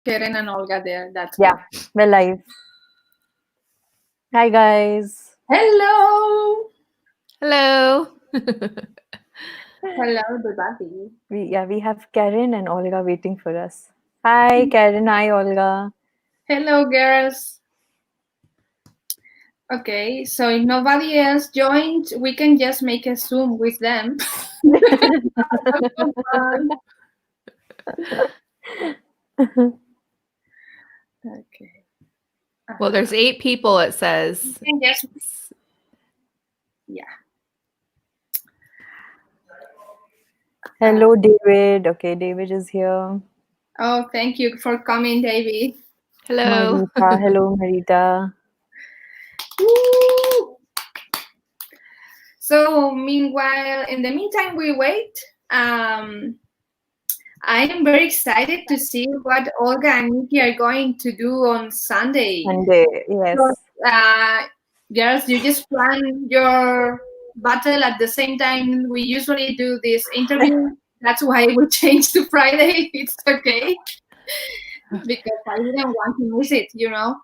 Karen and Olga there. That's Yeah, good. we're live. Hi, guys. Hello. Hello. Hello, everybody. We have Karen and Olga waiting for us. Hi, Karen. Hi, Olga. Hello, girls. Okay, so if nobody else joined, we can just make a Zoom with them. Okay. Well, there's 8 people, it says. Yes. Yeah. Hello, David. Okay, David is here. Oh, thank you for coming, David. Hello. Marita. Hello, Marita. Woo! So, meanwhile, in the meantime, we wait. I am very excited to see what Olga and Nikki are going to do on Sunday. Sunday, yes. So, girls, you just plan your battle at the same time we usually do this interview. That's why we changed to Friday. It's okay. Because I didn't want to miss it, you know?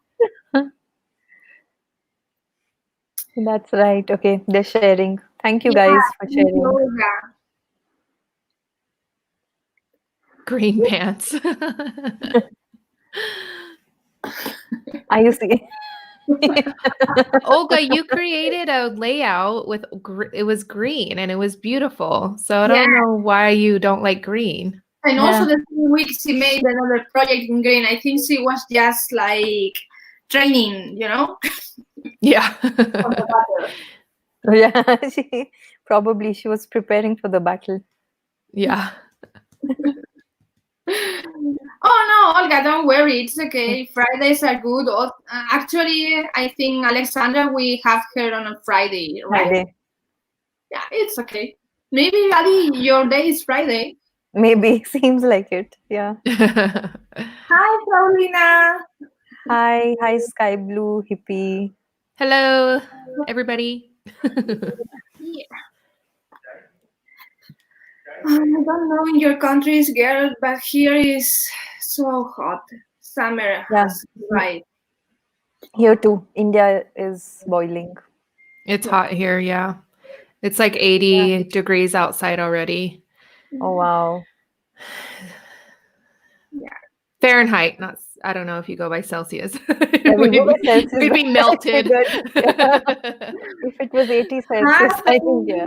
That's right. Okay, they're sharing. Thank you, Yeah, guys, for thank you, sharing. Olga. Green pants. Are you seeing? Olga, you created a layout with it was green and it was beautiful. So I don't know why you don't like green. And also the 3 weeks she made another project in green. I think she was just like training, you know? Yeah. Yeah, she was preparing for the battle. Yeah. Oh no, Olga, don't worry. It's okay. Fridays are good. Actually, I think Alexandra, we have her on a Friday, right? Friday. Yeah, it's okay. Maybe, Ali, your day is Friday. Maybe. Seems like it. Yeah. Hi, Paulina. Hi, Sky Blue Hippie. Hello, everybody. Yeah. I don't know in your countries, girl, but here is so hot. Summer has arrived. Here too. India is boiling. It's hot here, yeah. It's like 80 degrees outside already. Oh, wow. Yeah. Fahrenheit, Not, I don't know if you go by Celsius. Yeah, we go by Celsius. We'd be melted. If it was 80 Celsius, I think, yeah.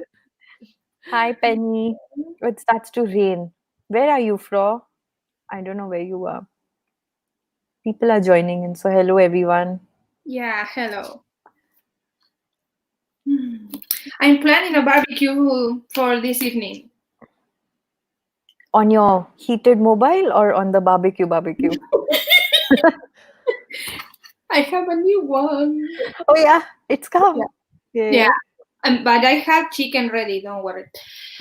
Hi, Penny. It starts to rain. Where are you from? I don't know where you are. People are joining in. So, hello, everyone. Yeah, hello. I'm planning a barbecue for this evening. On your heated mobile or on the barbecue? I have a new one. Oh, yeah. It's come. Yeah. But I have chicken ready. Don't worry.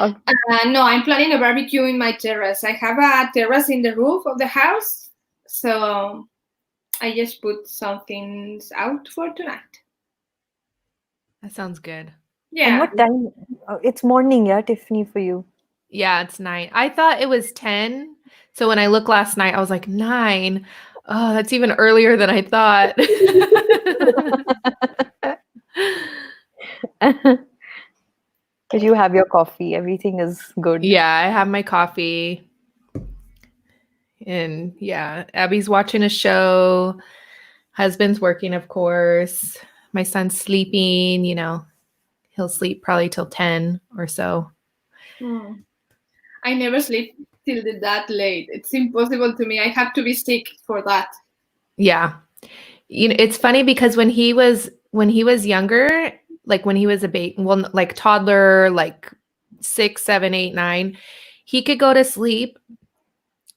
Okay. No, I'm planning a barbecue in my terrace. I have a terrace in the roof of the house. So I just put some things out for tonight. That sounds good. Yeah. And what time? It's morning, yeah, Tiffany, for you. Yeah, it's 9. I thought it was 10. So when I looked last night, I was like 9. Oh, that's even earlier than I thought. But you have your coffee. Everything is good. Yeah, I have my coffee. And yeah, Abby's watching a show. Husband's working, of course. My son's sleeping, you know. He'll sleep probably till 10 or so. I never sleep till that late. It's impossible to me. I have to be sick for that. Yeah. You know, it's funny because when he was younger, like when he was a baby, well, like toddler, like 6, 7, 8, 9, he could go to sleep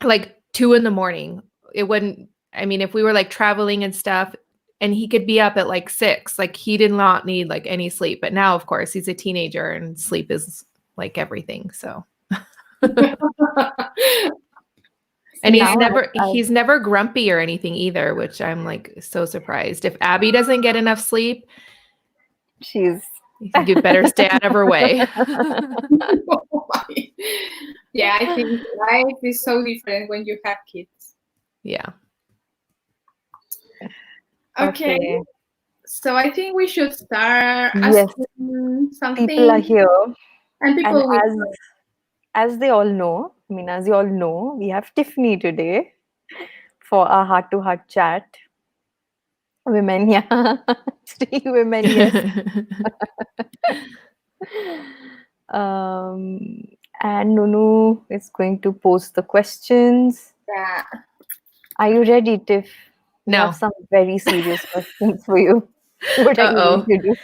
like 2 a.m. It wouldn't, I mean, if we were like traveling and stuff, and he could be up at like 6, like he did not need like any sleep. But now, of course, he's a teenager and sleep is like everything. So, and he's never grumpy or anything either, which I'm like so surprised. If Abby doesn't get enough sleep, you better stay out of her way. Yeah, I think life is so different when you have kids. Yeah. Okay. So I think we should start Yes, asking people are something, here, and and people will. as they all know, I mean, as you all know, we have Tiffany today for our heart-to-heart chat. Women, yeah, 3 women, yes. Um, and Nunu is going to post the questions. Yeah. Are you ready, Tiff? We No. have some very serious questions for you. What are you Uh-oh. going to do?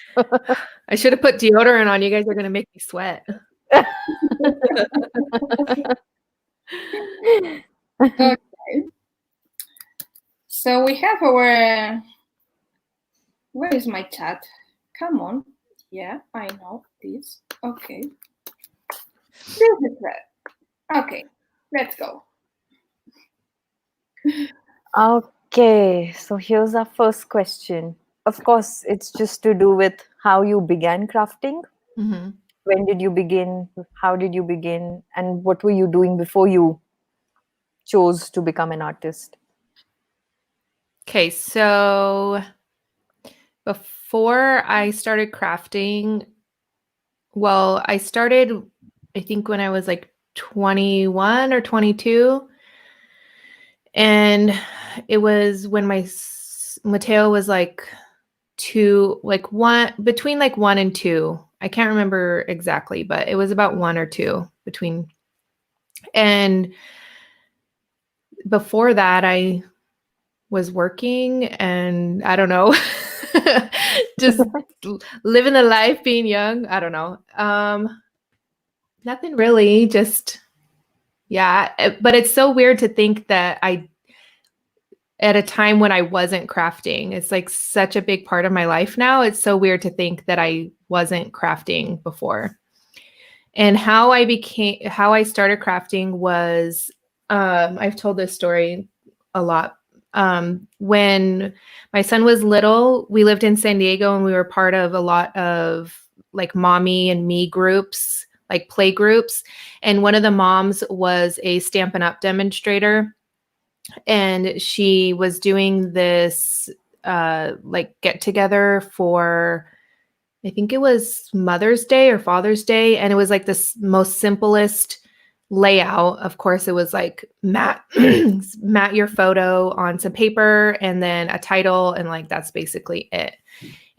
I should have put deodorant on. You guys are going to make me sweat. Okay. So we have our. Where is my chat? Come on. Yeah, I know this. Okay. This is it. Okay, let's go. Okay, so here's our first question. Of course, it's just to do with how you began crafting. Mm-hmm. When did you begin? How did you begin? And what were you doing before you chose to become an artist? Okay, so before I started crafting, well, I started, I think, when I was like 21 or 22. And it was when Mateo was like between like 1 and 2. I can't remember exactly, but it was about 1 or 2 between. And before that, I was working and I don't know, just living the life, being young. I don't know. Nothing really, just, yeah. But it's so weird to think that at a time when I wasn't crafting, it's like such a big part of my life now. It's so weird to think that I wasn't crafting before. And how I started crafting was, I've told this story a lot. When my son was little, we lived in San Diego and we were part of a lot of like mommy and me groups, like play groups. And one of the moms was a Stampin' Up! Demonstrator. And she was doing this like get together for, I think it was Mother's Day or Father's Day. And it was like this most simplest layout. Of course, it was like mat your photo on some paper and then a title. And like, that's basically it.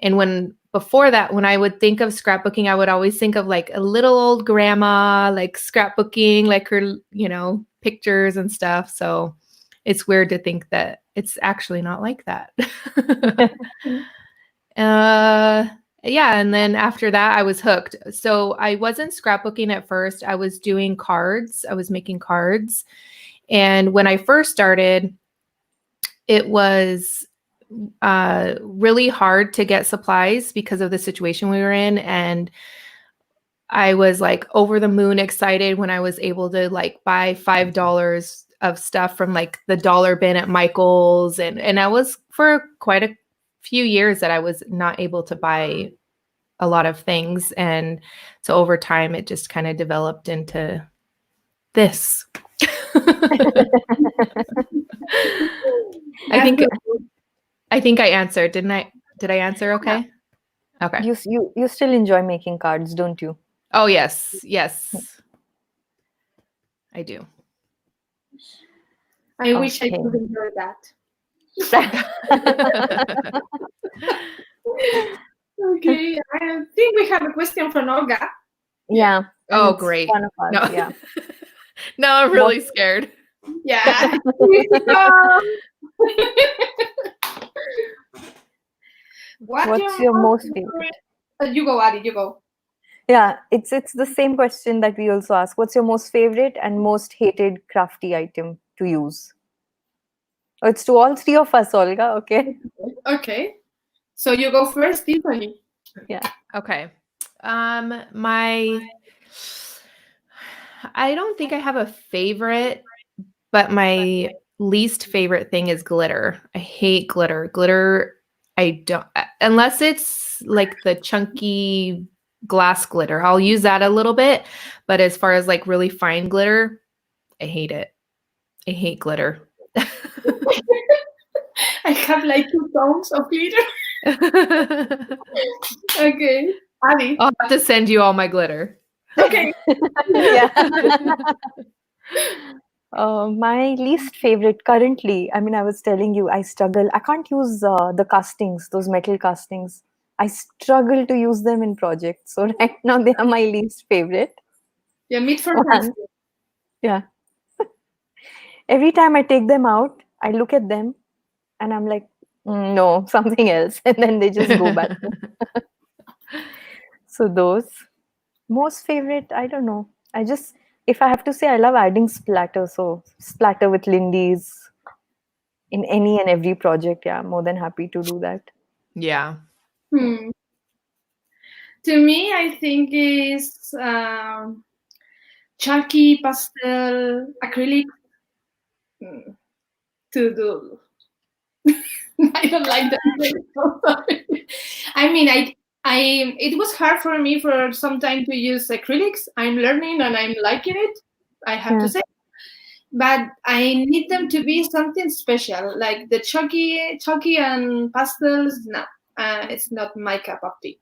And before that, when I would think of scrapbooking, I would always think of like a little old grandma, like scrapbooking, like her, pictures and stuff. So it's weird to think that it's actually not like that. Yeah. And then after that, I was hooked. So I wasn't scrapbooking at first. I was doing cards. I was making cards. And when I first started, it was really hard to get supplies because of the situation we were in. And I was like over the moon excited when I was able to like buy $5 of stuff from like the dollar bin at Michael's. And I was for quite a few years that I was not able to buy a lot of things. And so over time, it just kind of developed into this. I think I answered, didn't I? Did I answer okay? Yeah. Okay. You still enjoy making cards, don't you? Oh, yes. Yes. I do. I wish I could enjoy that. Okay, I think we have a question from Olga. Yeah. Oh, great. One of us, No. yeah. No, I'm really scared. Yeah. What's your most favorite? You go, Adi, you go. Yeah, it's the same question that we also ask. What's your most favorite and most hated crafty item to use? Oh, it's to all 3 of us, Olga. Okay. Okay. So you go first, Tiffany. Yeah. Okay. I don't think I have a favorite, but my least favorite thing is glitter. I hate glitter. Glitter, I don't, unless it's like the chunky glass glitter, I'll use that a little bit. But as far as like really fine glitter, I hate it. I hate glitter. I have like 2 tons of glitter. Okay, Abby. I'll have to send you all my glitter. Okay. Yeah. My least favorite currently, I mean, I was telling you, I struggle. I can't use the castings, those metal castings. I struggle to use them in projects. So right now they are my least favorite Yeah, meat for one. Thanksgiving. Yeah. Every time I take them out, I look at them and I'm like, no, something else. And then they just go back. So those. Most favorite, I don't know. I just, if I have to say, I love adding splatter. So splatter with Lindy's in any and every project. Yeah, I'm more than happy to do that. Yeah. Hmm. To me, I think is chalky pastel acrylic to do. I don't like that. I mean, it was hard for me for some time to use acrylics. I'm learning and I'm liking it, I have to Yeah. say. But I need them to be something special, like the chalky and pastels. No, it's not my cup of tea.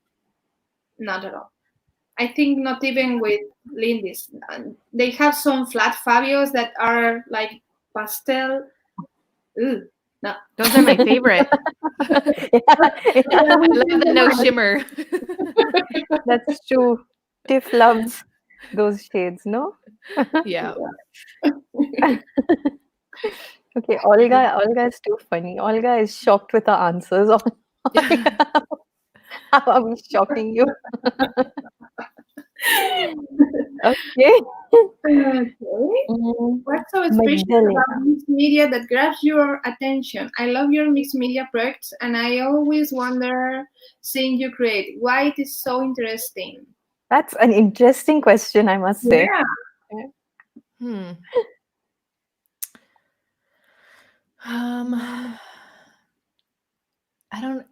Not at all. I think not even with Lindy's. They have some flat Fabios that are like pastel. Ooh, no. Those are my favorite. Yeah, I love the no shimmer. that's true. Tiff loves those shades, no? Yeah. Okay, Olga is too funny. Olga is shocked with her answers. How are we shocking you? Okay. Okay. Mm, What's so special Magdalena. about mixed media that grabs your attention? I love your mixed media projects, and I always wonder seeing you create. Why it is so interesting? That's an interesting question, I must say. Yeah. Hmm. Um,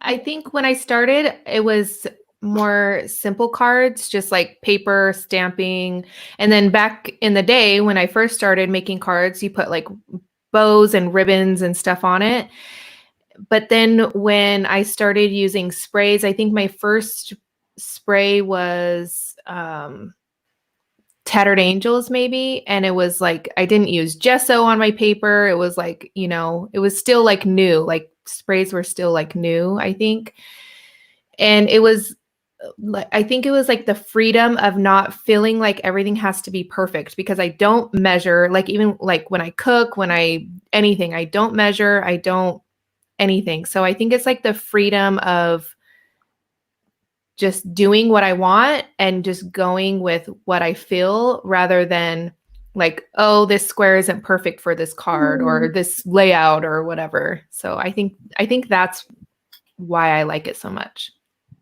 I think when I started, it was more simple cards, just like paper stamping. And then back in the day when I first started making cards, you put like bows and ribbons and stuff on it. But then when I started using sprays, I think my first spray was Tattered Angels, maybe. And it was like, I didn't use gesso on my paper. It was like, it was still like new, like sprays were still like new, I think. And it was, I think it was like the freedom of not feeling like everything has to be perfect because I don't measure, like even like when I cook, anything, I don't measure, I don't anything. So I think it's like the freedom of just doing what I want and just going with what I feel rather than like, oh, this square isn't perfect for this card or this layout or whatever. So I think that's why I like it so much.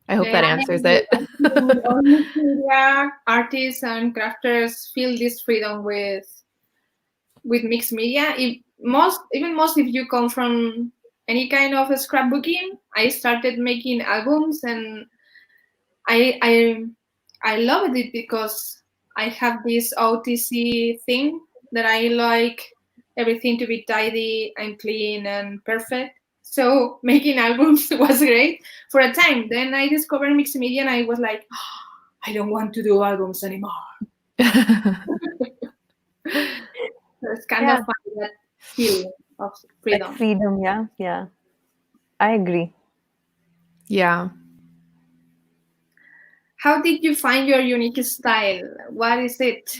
I hope Yeah, that answers it. I think all mixed media artists and crafters feel this freedom with mixed media. Even most if you come from any kind of scrapbooking, I started making albums and I I I love it because I have this OTC thing that I like everything to be tidy and clean and perfect. So making albums was great for a time. Then I discovered mixed media and I was like, I don't want to do albums anymore. So it's kind of Yeah, fun that feeling of that freedom. freedom. Yeah, yeah. I agree. Yeah. How did you find your unique style? What is it?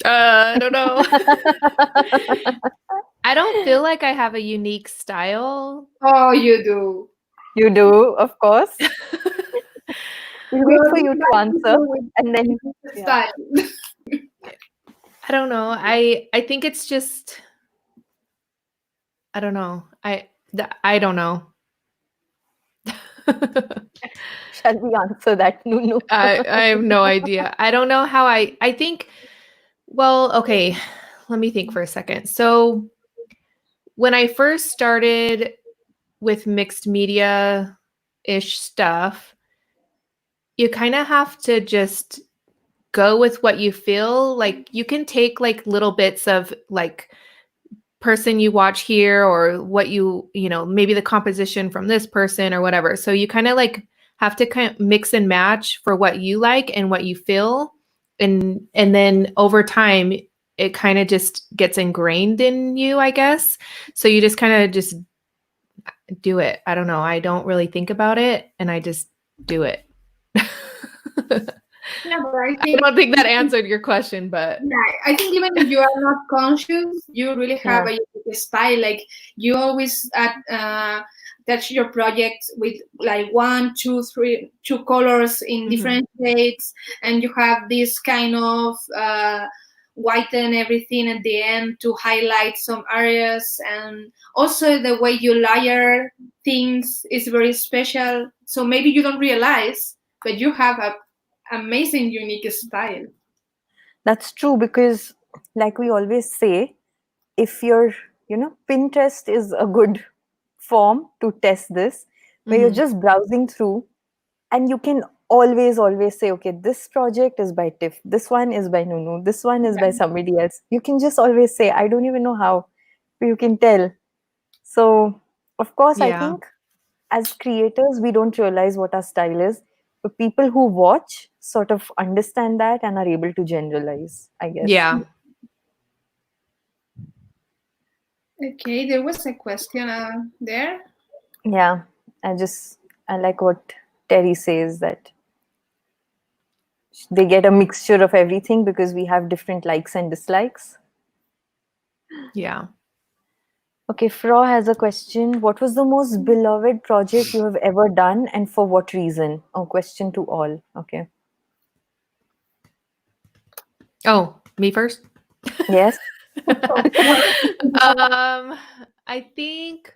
I don't know. I don't feel like I have a unique style. Oh, you do. You do, of course. We'll wait You're for the you to kind of answer people with and then, unique yeah. style. I don't know. I think it's just I don't know. I don't know. Shall we answer that, Nunu? I have no idea. I don't know how I think well, okay, let me think for a second. So when I first started with mixed media ish stuff, you kind of have to just go with what you feel. Like you can take like little bits of like person you watch here or what you know, maybe the composition from this person or whatever. So you kind of like have to kind of mix and match for what you like and what you feel. And then over time, it kind of just gets ingrained in you, I guess. So you just kind of just do it. I don't know. I don't really think about it and I just do it. Yeah, but I I don't think that answered your question, but yeah, I think even if you are not conscious, you really have a unique style. Like you always touch your project with like one, two, three, two colors in different shades, and you have this kind of whiten everything at the end to highlight some areas, and also the way you layer things is very special. So maybe you don't realize, but you have a amazing unique style. That's true, because like we always say, if your, Pinterest is a good form to test this, where you're just browsing through and you can always say, okay, this project is by Tiff, this one is by Nunu, this one is by somebody else. You can just always say, I don't even know how, but you can tell. So of course, I think as creators, we don't realize what our style is, but people who watch sort of understand that and are able to generalize, I guess. Yeah. Okay, there was a question there. Yeah, I like what Terry says, that they get a mixture of everything because we have different likes and dislikes. Yeah. Okay, Fro has a question. What was the most beloved project you have ever done and for what reason? Oh, question to all. Okay. Oh, me first? Yes. I think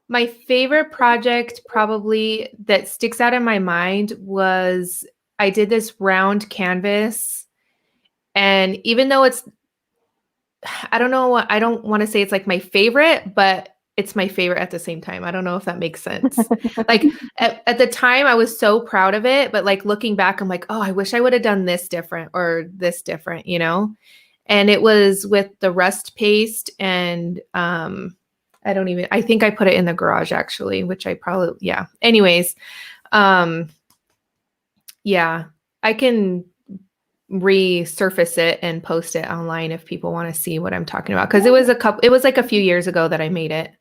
my favorite project probably that sticks out in my mind was I did this round canvas. And even though I don't know, I don't want to say it's like my favorite, but it's my favorite at the same time. I don't know if that makes sense. Like at the time I was so proud of it, but like looking back, I'm like, oh, I wish I would have done this different or this different, you know? And it was with the rust paste and I think I put it in the garage actually, which I probably, yeah. Anyways, yeah, I can resurface it and post it online if people want to see what I'm talking about. Cause it was like a few years ago that I made it.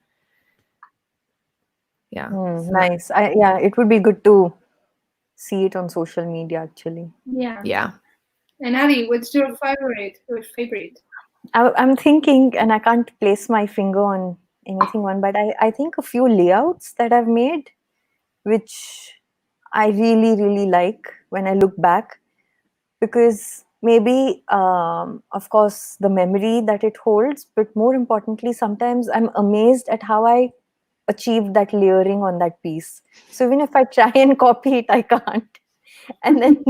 Yeah. Nice. Yeah, it would be good to see it on social media actually. Yeah. Yeah. And Adi, what's your favorite? I'm thinking, and I can't place my finger on anything one, but I think a few layouts that I've made, which I really, really like when I look back, because maybe, of course, the memory that it holds, but more importantly, sometimes I'm amazed at how I achieved that layering on that piece. So even if I try and copy it, I can't. And then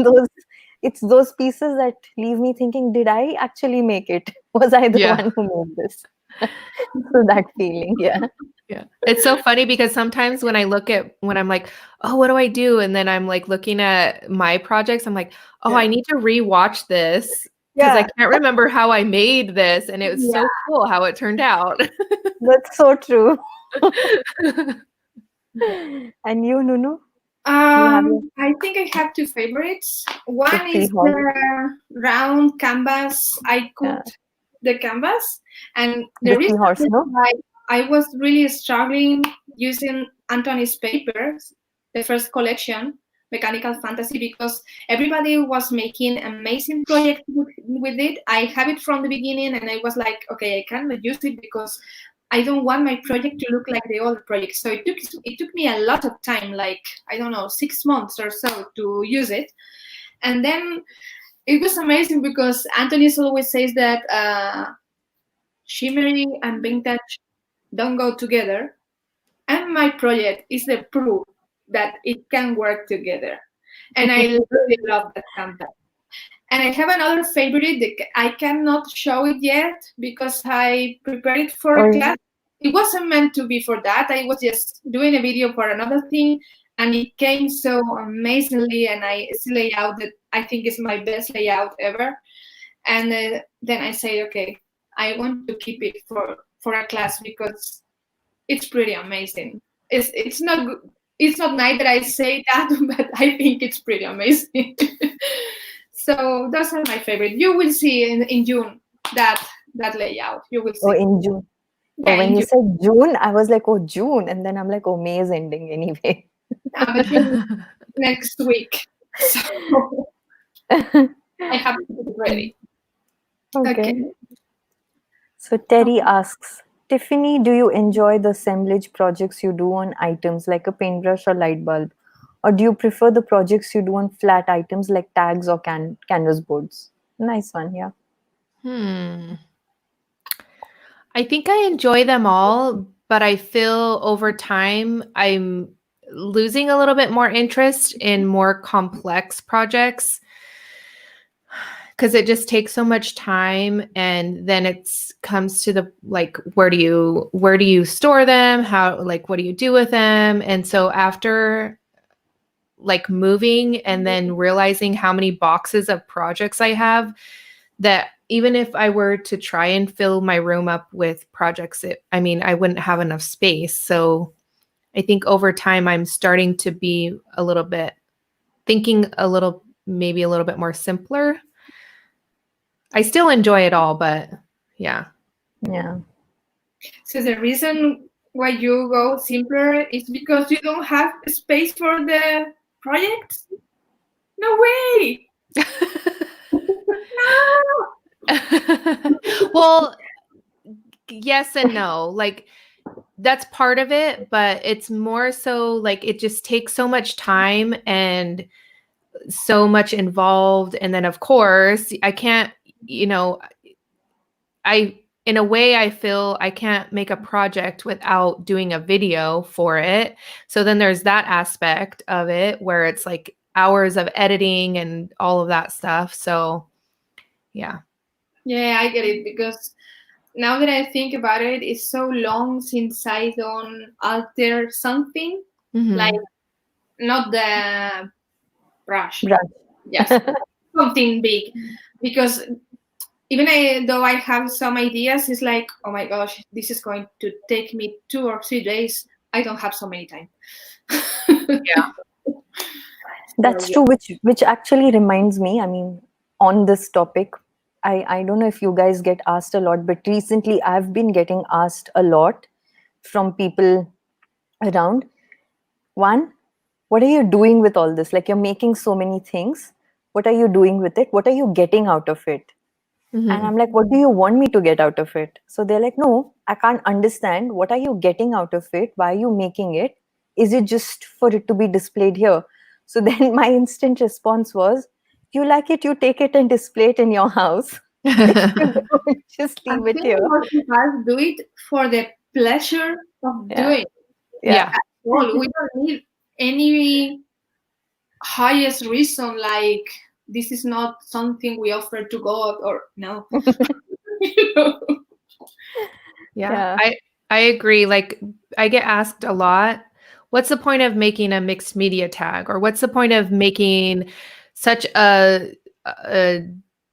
it's those pieces that leave me thinking, did I actually make it? Was I the one who made this? So that feeling, yeah. Yeah. It's so funny because sometimes when I'm like, oh, what do I do? And then I'm like looking at my projects, I'm like, oh, I need to rewatch this because I can't remember how I made this. And it was so cool how it turned out. That's so true. And you, Nunu? I think I have two favorites. One is the round canvas. I cooked the canvas, and the reason why I was really struggling using Anthony's papers, the first collection, Mechanical Fantasy, because everybody was making amazing projects with it. I have it from the beginning, and I was like, okay, I cannot use it because I don't want my project to look like the other project. So it took me a lot of time, like, I don't know, 6 months or so to use it. And then it was amazing because Anthony always says that shimmery and vintage don't go together. And my project is the proof that it can work together. And I really love that canvas. And I have another favorite that I cannot show it yet because I prepared it for a class. It wasn't meant to be for that. I was just doing a video for another thing. and it came so amazingly, and it's a layout that I think is my best layout ever. And then I say, okay, I want to keep it for a class because it's pretty amazing. It's not nice that I say that, but I think it's pretty amazing. So those are my favorite. You will see in June that layout. You will Oh, see. in June. Yeah, Oh, when in you June. said June, I was like, oh, June. And then I'm like, oh, May is ending anyway. But June next week. So I have to get ready. Okay. Okay. So Terry asks, Tiffany, do you enjoy the assemblage projects you do on items like a paintbrush or light bulb? Or do you prefer the projects you do on flat items like tags or canvas boards? Nice one, yeah. I think I enjoy them all, but I feel over time I'm losing a little bit more interest in more complex projects because it just takes so much time, and then it's comes to the like where do you store them, how, like, what do you do with them? And so after like moving and then realizing how many boxes of projects I have, that even if I were to try and fill my room up with projects, I wouldn't have enough space. So I think over time I'm starting to be a little bit thinking maybe a little bit more simpler. I still enjoy it all, but yeah. Yeah. So the reason why you go simpler is because you don't have space for the projects? No way! Well, yes and no. Like that's part of it, but it's more so like it just takes so much time and so much involved. And then of course, I can't, in a way I feel I can't make a project without doing a video for it. So then there's that aspect of it where it's like hours of editing and all of that stuff. So yeah. Yeah, I get it, because now that I think about it, it's so long since I don't alter something, like not the brush, Right. yes, something big, because even though I have some ideas, it's like, oh my gosh, this is going to take me 2 or 3 days. I don't have so many time. Yeah. That's true, which actually reminds me, I mean, on this topic, I don't know if you guys get asked a lot, but recently I've been getting asked a lot from people around. One, what are you doing with all this? Like, you're making so many things. What are you doing with it? What are you getting out of it? And I'm like, what do you want me to get out of it? So they're like, no, I can't understand. What are you getting out of it? Why are you making it? Is it just for it to be displayed here? So then my instant response was, if you like it, you take it and display it in your house. If you don't, just I leave it think here. most of us do it for the pleasure of Yeah. doing. Yeah. Well, we don't need any highest reason, like this is not something we offer to God, or no. You know? Yeah. I agree. Like I get asked a lot, what's the point of making a mixed media tag? Or what's the point of making such a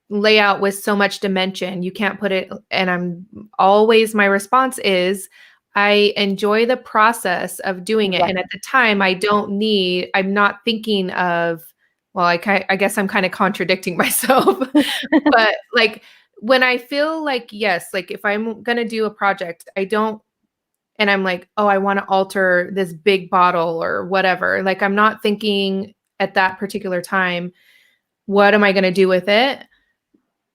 layout with so much dimension? You can't put it, and my response is I enjoy the process of doing it. Right. And at the time I'm not thinking of, well, I guess I'm kind of contradicting myself, but like when I feel like, yes, like if I'm going to do a project, and I'm like, oh, I want to alter this big bottle or whatever. Like I'm not thinking at that particular time, what am I going to do with it?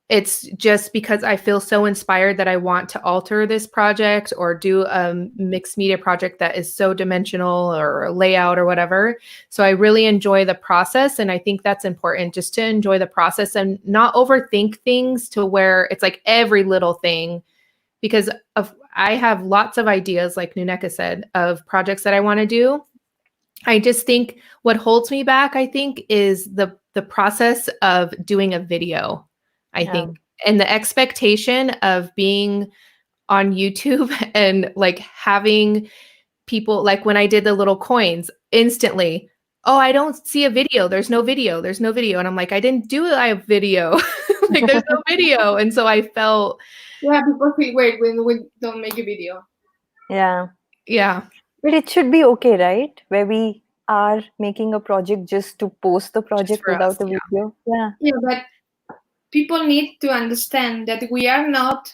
It's just because I feel so inspired that I want to alter this project or do a mixed media project that is so dimensional or a layout or whatever. So I really enjoy the process. And I think that's important, just to enjoy the process and not overthink things to where it's like every little thing, because I have lots of ideas, like Nuneka said, of projects that I want to do. I just think what holds me back, I think, is the process of doing a video. I think, and the expectation of being on YouTube and like having people, like when I did the little coins, instantly, oh, I don't see a video. There's no video. There's no video. And I'm like, I didn't do a video. Like, there's no video. And so I felt. Yeah, people feel weird when we don't make a video. Yeah. Yeah. But it should be okay, right? Where we are making a project just to post the project for us, without a video. Yeah. Yeah, but people need to understand that we are not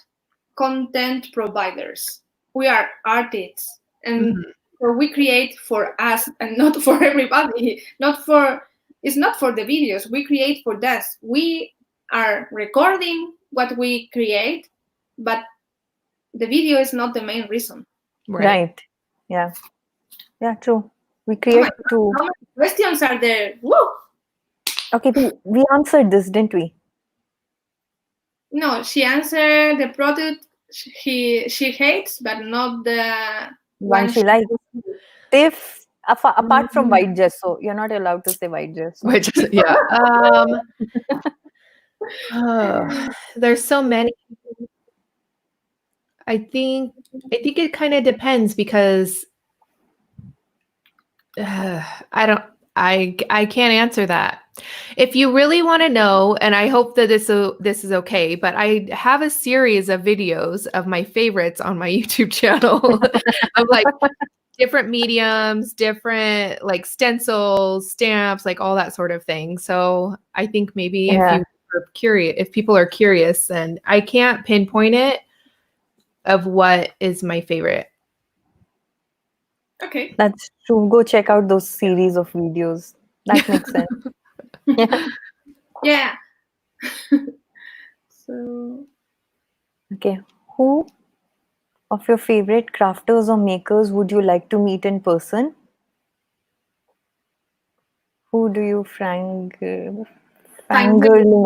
content providers. We are artists, and so we create for us and not for everybody. It's not for the videos. We create for us. We are recording what we create, but the video is not the main reason. Right. Yeah. Yeah, true. We Oh create my God, to. how many questions are there? Woo! Okay, we answered this, didn't we? No, she answered the product she hates, but not the One she likes. Tiff, apart from white gesso, you're not allowed to say white gesso. Which yeah. There's so many. I think it kind of depends because I can't answer that. If you really want to know, and I hope that this is okay, but I have a series of videos of my favorites on my YouTube channel of like different mediums, different like stencils, stamps, like all that sort of thing. So I think maybe if people are curious, then I can't pinpoint it of what is my favorite. Okay. That's true. Go check out those series of videos. That makes sense. Yeah. Yeah. So. Okay. Who of your favorite crafters or makers would you like to meet in person? Who do you fangirling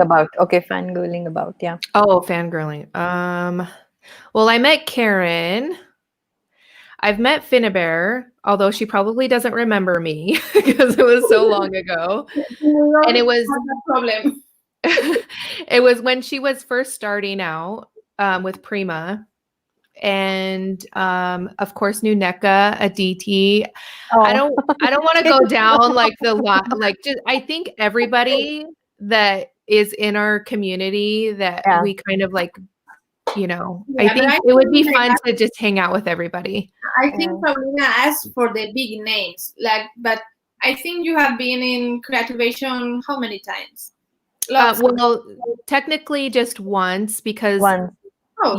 about? Okay, fangirling about. Yeah. Oh, fangirling. Well, I met Karen. I've met Finnabear, although she probably doesn't remember me because it was so long ago. And it was problem. It was when she was first starting out with Prima. And of course Nuneka, Aditi. Oh. I don't want to go down like the lot. Like, just I think everybody that is in our community that we kind of like, I think it would be fun to just hang out with everybody. I think Paulina asked for the big names, but I think you have been in Creativation how many times? Well, technically just once because so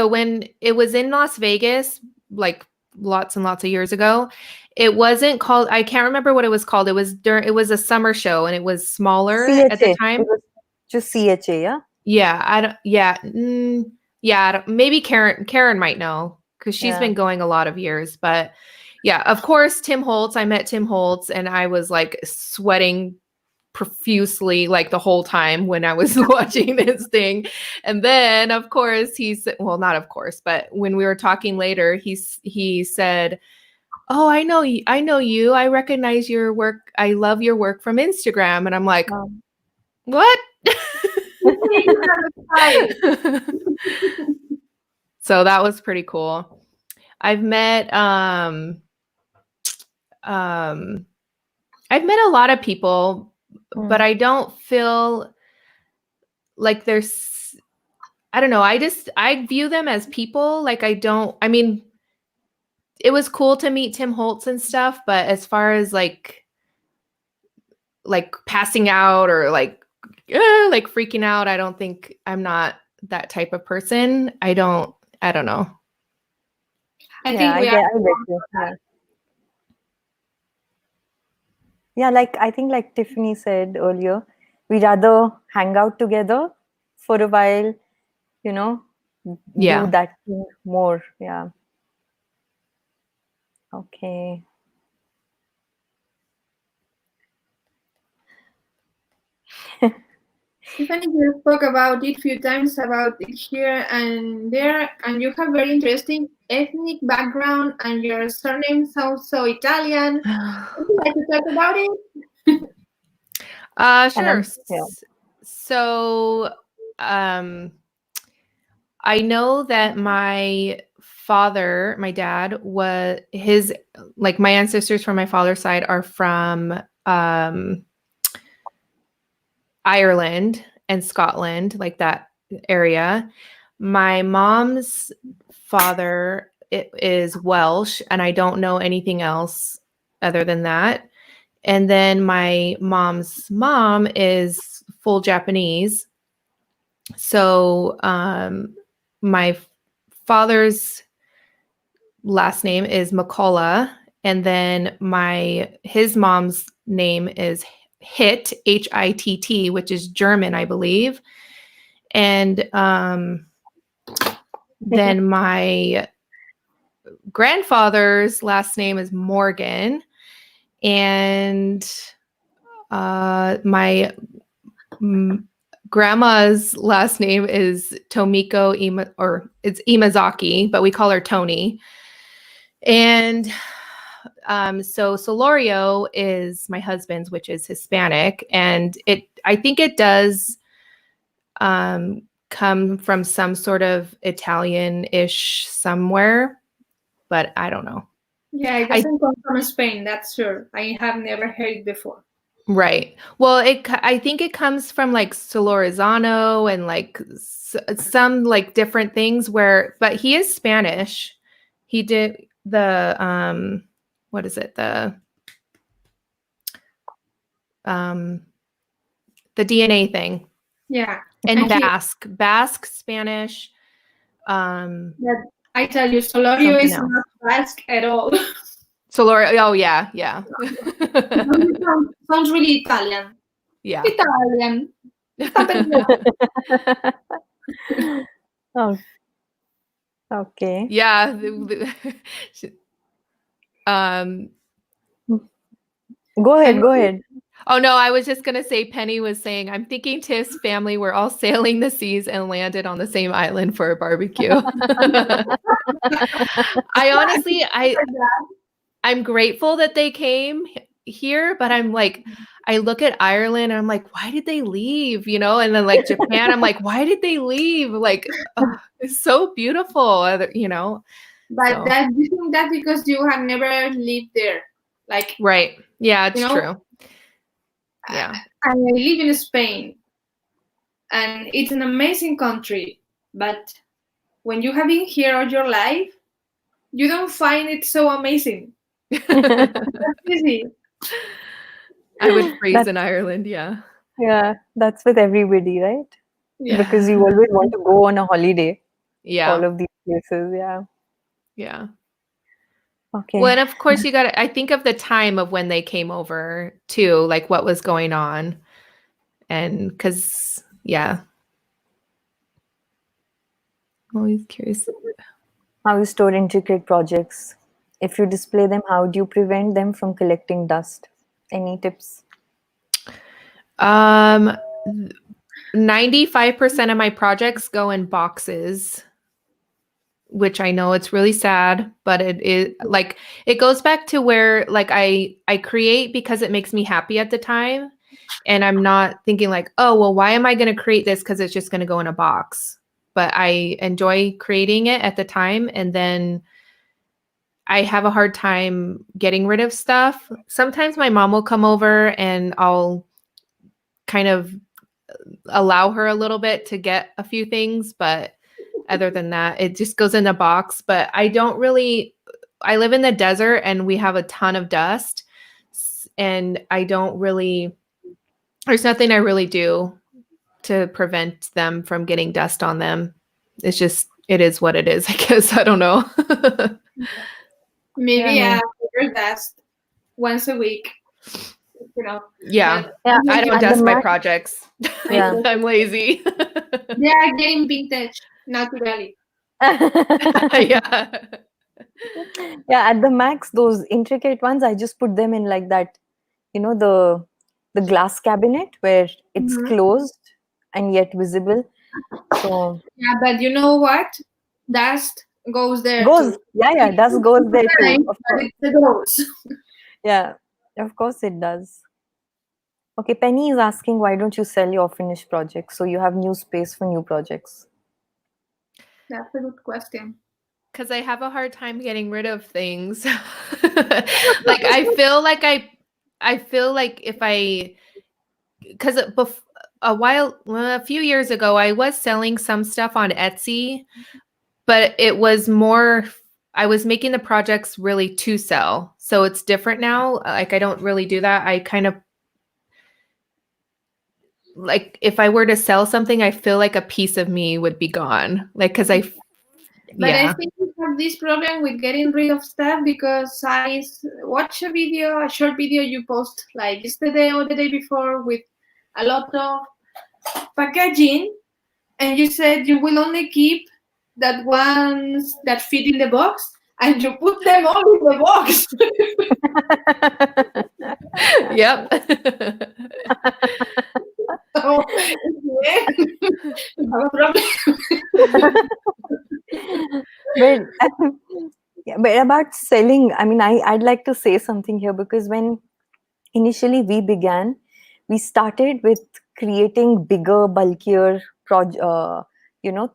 when it was in Las Vegas, like lots and lots of years ago, it wasn't called, I can't remember what it was called. It was a summer show and it was smaller at the time. It was just CHA, yeah? Maybe Karen might know because she's been going a lot of years, but yeah, of course, Tim Holtz. I met Tim Holtz and I was like sweating profusely like the whole time when I was watching this thing. And then of course not of course, but when we were talking later, he said, "Oh, I know you. I recognize your work. I love your work from Instagram." And I'm like, what? So that was pretty cool. I've met a lot of people, but I don't feel like there's, I don't know. I view them as people. Like I mean, it was cool to meet Tim Holtz and stuff, but as far as like passing out or like freaking out, I don't think I'm not that type of person. I don't know. I think we are. Yeah, I think like Tiffany said earlier, we rather hang out together for a while, do that thing more. Yeah. Okay. Tiffany, you spoke about it a few times about it here and there, and you have very interesting ethnic background, and your surname sounds so Italian. Would you like to talk about it? Sure. So, I know that my father, my dad, was his, like my ancestors from my father's side are from Ireland and Scotland, like that area. My mom's father is Welsh, and I don't know anything else other than that. And then my mom's mom is full Japanese. So my father's last name is McCullough, and then his mom's name is Hitt, Hitt, which is German, I believe. And then my grandfather's last name is Morgan, and my grandma's last name is Tomiko or it's Imazaki, but we call her Tony. And so Solorio is my husband's, which is Hispanic, and I think it does come from some sort of Italian-ish somewhere, but I don't know. Yeah, it doesn't come from Spain, that's sure. I have never heard it before. Right. Well, I think it comes from like Solorzano and like some like different things but he is Spanish. He did the what is it? The DNA thing. Yeah. And Basque, Spanish. I tell you, Solorio is not Basque at all. Solorio, oh yeah, yeah. Sounds really Italian. Yeah. Italian. Oh. Okay. Yeah. Go ahead. Oh no, I was just gonna say Penny was saying, I'm thinking Tiff's family were all sailing the seas and landed on the same island for a barbecue. I honestly, I'm grateful that they came here, but I'm like, I look at Ireland and I'm like, why did they leave? You know, and then like Japan, I'm like, why did they leave? Like, it's so beautiful, you know. But you think that because you have never lived there, like right? Yeah, it's true. Yeah, I live in Spain, and it's an amazing country. But when you have been here all your life, you don't find it so amazing. That's easy. I would freeze in Ireland. Yeah. Yeah, that's with everybody, right? Yeah. Because you always want to go on a holiday. Yeah. All of these places. Yeah. Yeah. Okay. Well, and of course I think of the time of when they came over too, like what was going on. And because, yeah. I'm always curious. How you store intricate projects? If you display them, how do you prevent them from collecting dust? Any tips? 95% of my projects go in boxes, which I know it's really sad, but it is like, it goes back to where like I create because it makes me happy at the time. And I'm not thinking like, oh, well, why am I going to create this? Because it's just going to go in a box. But I enjoy creating it at the time. And then I have a hard time getting rid of stuff. Sometimes my mom will come over and I'll kind of allow her a little bit to get a few things. But other than that, it just goes in a box. But I live in the desert and we have a ton of dust. And there's nothing I really do to prevent them from getting dust on them. It is what it is, I guess. I don't know. Maybe paper dust once a week. You know. Yeah. I don't dust my projects. Yeah. I'm lazy. They are getting vintage naturally. Yeah. Yeah, at the max, those intricate ones, I just put them in like that, the glass cabinet where it's closed and yet visible. So yeah, but you know what? Dust goes there too. Yeah, dust goes there too. Of course. It goes. Yeah, of course it does. Okay, Penny is asking, why don't you sell your finished projects so you have new space for new projects? That's a good question. because I have a hard time getting rid of things. Like I feel like if I because a few years ago I was selling some stuff on Etsy, but it was more I was making the projects really to sell. So it's different now. Like I don't really do that. I kind of like if I were to sell something, I feel like a piece of me would be gone. Like because But I yeah. think we have this problem with getting rid of stuff because I watch a short video you post like yesterday or the day before with a lot of packaging, and you said you will only keep that ones that fit in the box, and you put them all in the box. Yep. So, yeah, you have a problem. But yeah, but about selling, I mean, I'd like to say something here because when initially we began, we started with creating bigger, bulkier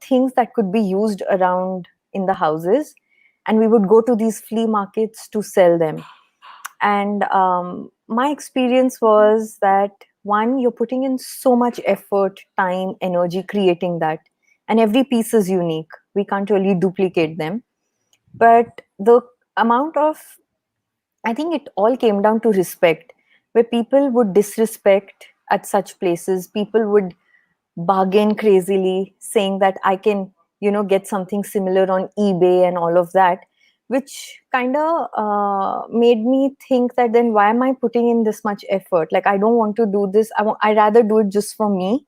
things that could be used around in the houses, and we would go to these flea markets to sell them. And my experience was that one, you're putting in so much effort, time, energy creating that, and every piece is unique. We can't really duplicate them. But the amount of, I think it all came down to respect, where people would disrespect at such places. People would bargain crazily, saying that I can, get something similar on eBay and all of that, which kind of made me think that then why am I putting in this much effort? Like, I don't want to do this. I rather do it just for me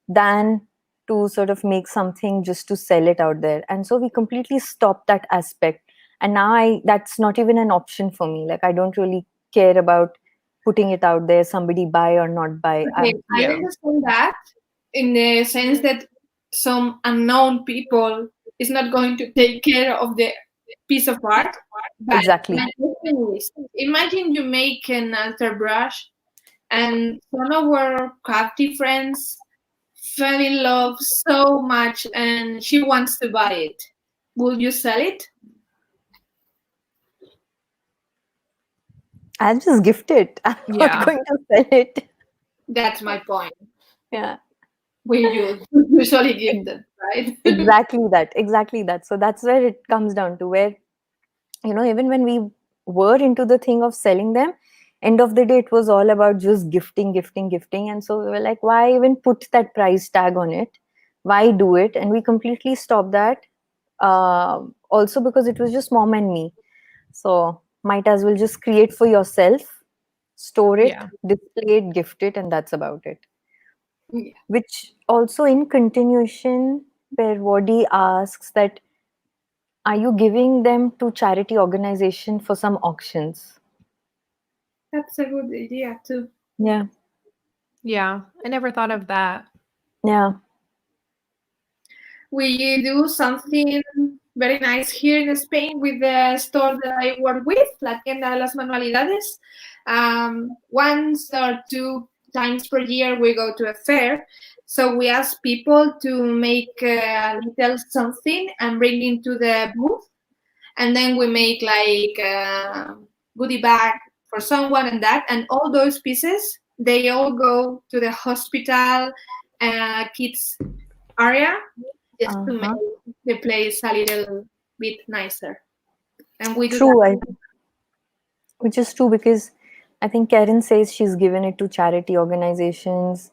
than to sort of make something just to sell it out there. And so we completely stopped that aspect. And now that's not even an option for me. Like, I don't really care about putting it out there, somebody buy or not buy. Okay, I Yeah. understand that in the sense that some unknown people is not going to take care of the piece of art. But Exactly. my question is, imagine you make an altar brush and one of our crafty friends fell in love so much and she wants to buy it. Will you sell it? I'll just gift it. I'm not Yeah. going to sell it. That's my point. Yeah. We usually give them, right? Exactly that. So that's where it comes down to, where even when we were into the thing of selling them, end of the day it was all about just gifting. And so we were like, why even put that price tag on it? Why do it? And we completely stopped that. Also because it was just mom and me, so might as well just create for yourself, store it, Yeah. display it, gift it, and that's about it. Yeah. Which also, in continuation, where Wadi asks that, are you giving them to charity organization for some auctions? That's a good idea too. Yeah. Yeah. I never thought of that. Yeah. We do something very nice here in Spain with the store that I work with, La Tienda de las Manualidades. Once or two times per year, we go to a fair. So we ask people to make a little something and bring into the booth. And then we make like a goodie bag for someone and that. And all those pieces, they all go to the hospital kids area just to Uh-huh. make the place a little bit nicer. And we do True. that. Which is true because I think Karen says she's given it to charity organizations.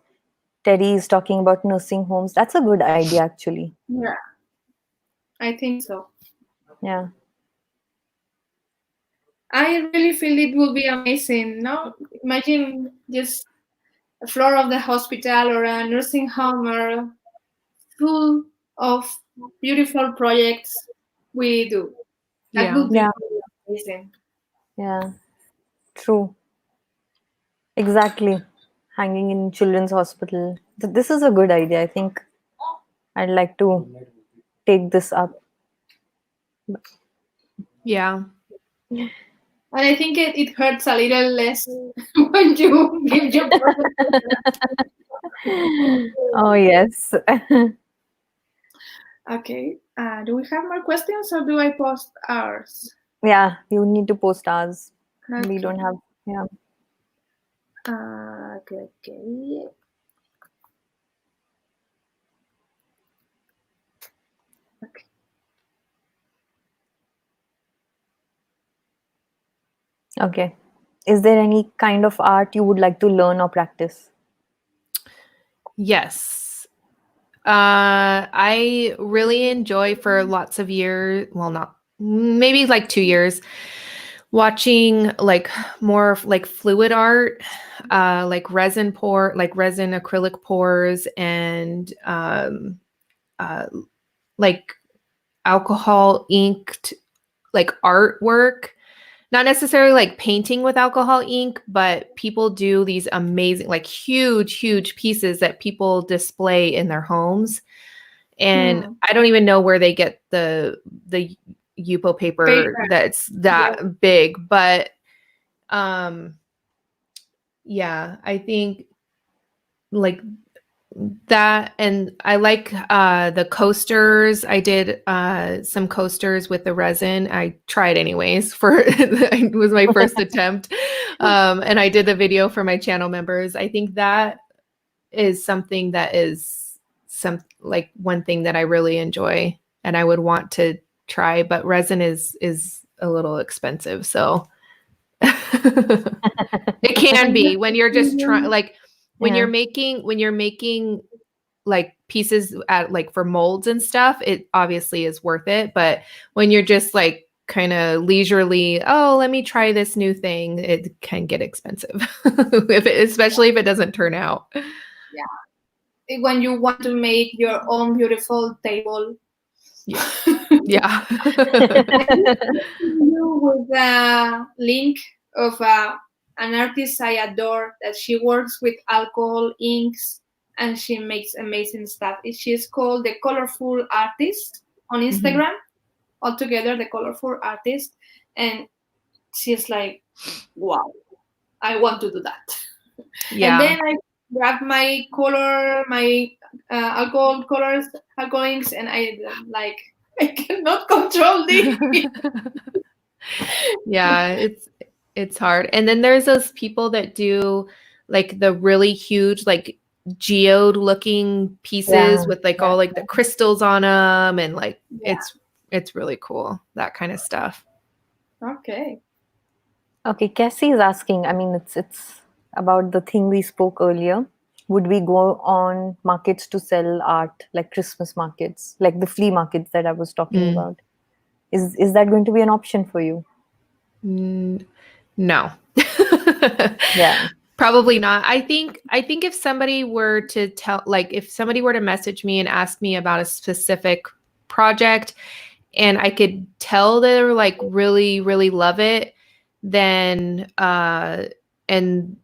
Terry is talking about nursing homes. That's a good idea, actually. Yeah, I think so. Yeah. I really feel it will be amazing. No, imagine just a floor of the hospital or a nursing home or full of beautiful projects we do. That Yeah. would be Yeah. amazing. Yeah. True. Exactly. Hanging in children's hospital. This is a good idea. I think I'd like to take this up. Yeah. And I think it hurts a little less when you give your project. Oh, yes. Okay. Do we have more questions or do I post ours? Yeah, you need to post ours. We Okay. don't have. Yeah. Okay. Okay. Okay. Okay. Is there any kind of art you would like to learn or practice? Yes. I really enjoy for lots of years, well, not maybe like 2 years, watching like more like fluid art, like resin acrylic pours and like alcohol inked like artwork. Not necessarily like painting with alcohol ink, but people do these amazing, like huge pieces that people display in their homes. And Hmm. I don't even know where they get the Yupo paper Paper. that's Yeah. that big, but um yeah, I think like that. And I like the coasters. I did some coasters with the resin. I tried anyways for it was my first attempt. And I did the video for my channel members. I think that is something that is some like one thing that I really enjoy and I would want to try, but resin is a little expensive. So it can When be when you're just trying you like Yeah. when you're making like pieces at like for molds and stuff, it obviously is worth it. But when you're just like kind of leisurely, oh, let me try this new thing, it can get expensive. Especially if it doesn't turn out. when you want to make your own beautiful table. Yeah. Yeah. I will send you with a link of an artist I adore that she works with alcohol inks and she makes amazing stuff. She's called the Colorful Artist on Mhm. Instagram. Altogether, the Colorful Artist, and she's like, wow, I want to do that. And Yeah. then I grab my color, my alcohol colors, alcohol inks, and I like I cannot control this. Yeah, it's hard. And then there's those people that do like the really huge like geode looking pieces Yeah. with like Yeah. all like the crystals on them and like Yeah. it's really cool, that kind of stuff. Okay. Okay, Cassie is asking, I mean, it's about the thing we spoke earlier. Would we go on markets to sell art, like Christmas markets, like the flea markets that I was talking Mm. about? Is that going to be an option for you? Mm, no. Yeah. Probably not. I think if somebody were to if somebody were to message me and ask me about a specific project and I could tell they're like really love it, then and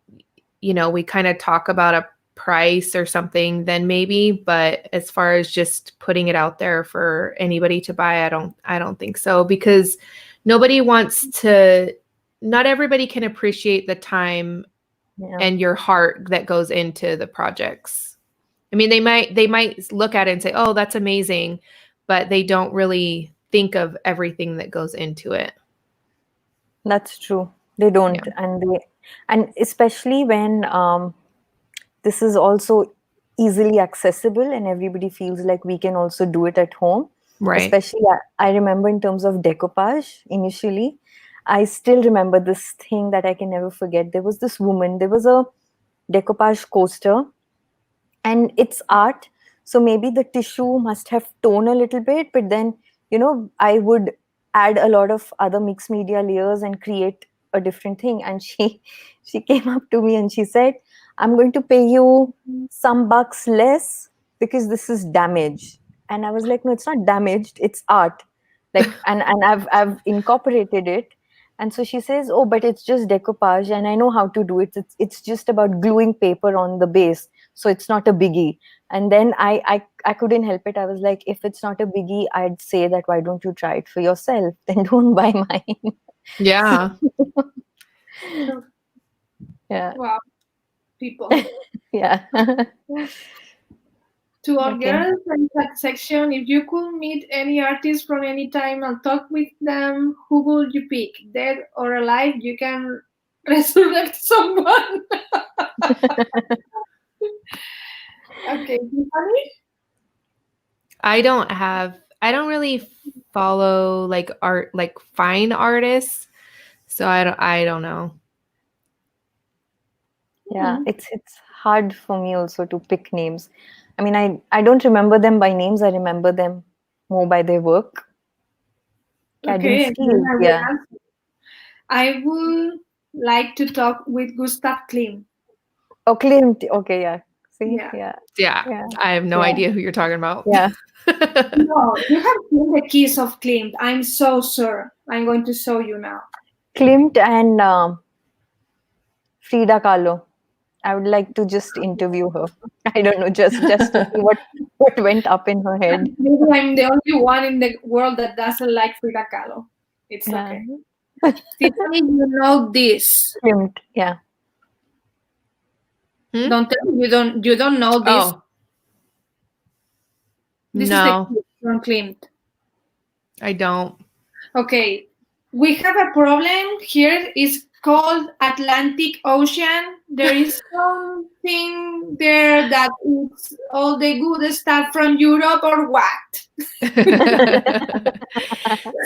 you know, we kind of talk about a price or something, then maybe, but as far as just putting it out there for anybody to buy, I don't think so because nobody wants to not everybody can appreciate the time Yeah. and your heart that goes into the projects. I mean, they might look at it and say, "Oh, that's amazing," but they don't really think of everything that goes into it. That's true. They Yeah. don't, and especially when this is also easily accessible and everybody feels like we can also do it at home. Right. Especially, I remember in terms of decoupage initially, I still remember this thing that I can never forget. There was this woman, there was a decoupage coaster, and it's art. So maybe the tissue must have torn a little bit, but then, I would add a lot of other mixed media layers and create a different thing. And she she came up to me and she said, I'm going to pay you some bucks less because this is damaged. And I was like, no, it's not damaged, it's art. Like, and I've incorporated it. And so she says, oh, but it's just decoupage and I know how to do it. It's just about gluing paper on the base, so it's not a biggie. And then I couldn't help it. I was like, if it's not a biggie, I'd say that why don't you try it for yourself? Then don't buy mine. Yeah. So, Yeah. wow, people. Yeah. To all Okay. girls in that section, if you could meet any artist from any time and talk with them, who would you pick? Dead or alive? You can resurrect someone. Okay, Tiffany? I don't really follow like art, like fine artists. So I don't know. Yeah, it's hard for me also to pick names. I mean, I don't remember them by names. I remember them more by their work. Okay, and then Kadinsky, I will yeah. answer. I would like to talk with Gustav Klim. Oh, Klimt. Okay, yeah. See, Yeah. yeah, Yeah, yeah, I have no yeah, idea who you're talking about. yeah. No, you have seen the keys of Klimt. I'm so sure. I'm going to show you now. Klimt and Frida Kahlo. I would like to just interview her. I don't know, just to see what went up in her head. Maybe I'm the only one in the world that doesn't like Frida Kahlo. It's Yeah, okay. Tiffany, you know this. Klimt. Yeah. Hmm? Don't tell me you don't know this. Oh, This is the no, key from Klimt. I don't. Okay, we have a problem here. It's called Atlantic Ocean. There is something there that is all the good stuff from Europe or what?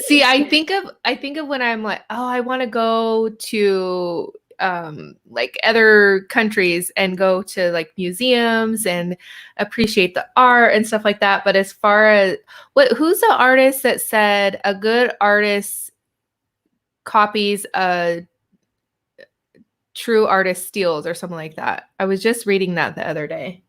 See, I think of when I'm like, oh, I want to go to like other countries and go to like museums and appreciate the art and stuff like that. But as far as who's the artist that said a good artist copies a true artist steals or something like that? I was just reading that the other day.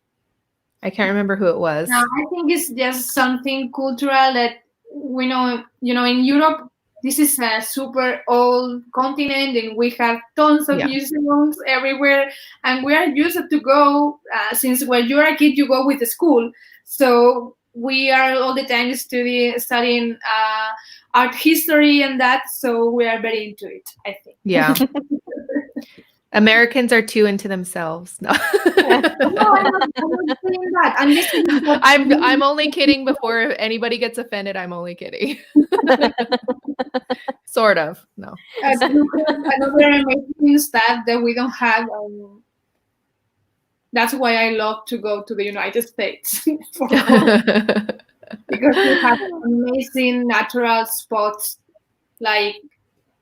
I can't remember who it was. No, I think it's just something cultural that we know. In Europe, this is a super old continent, and we have tons of Yeah. museums everywhere. And we are used to go since when you're a kid, you go with the school. So we are all the time studying art history and that. So we are very into it, I think. Yeah. Americans are too into themselves. No. No, I'm not saying that. I'm just saying that I'm only kidding before anybody gets offended. I'm only kidding. Sort of. No. you have another amazing stuff that we don't have. That's why I love to go to the United States for because we have amazing natural spots like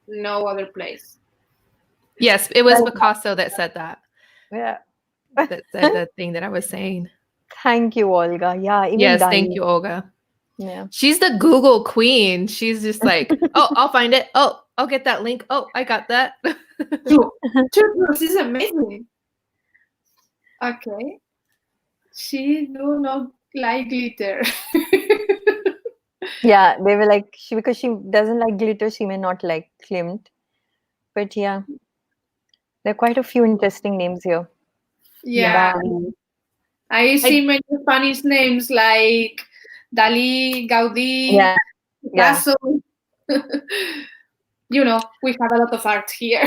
no other place. Yes, it was Picasso that said that. Yeah. That said the thing that I was saying. Thank you, Olga. Yeah, even Yes, Dali. thank you, Olga. Yeah. She's the Google queen. She's just like, oh, I'll find it. Oh, I'll get that link. Oh, I got that. True. This is amazing. Okay. She do not like glitter. Yeah, they were like because she doesn't like glitter, she may not like Klimt. But yeah, there are quite a few interesting names here. Yeah. Dali. I see many Spanish names like Dali, Gaudí, Yeah, yeah. Picasso. We have a lot of art here.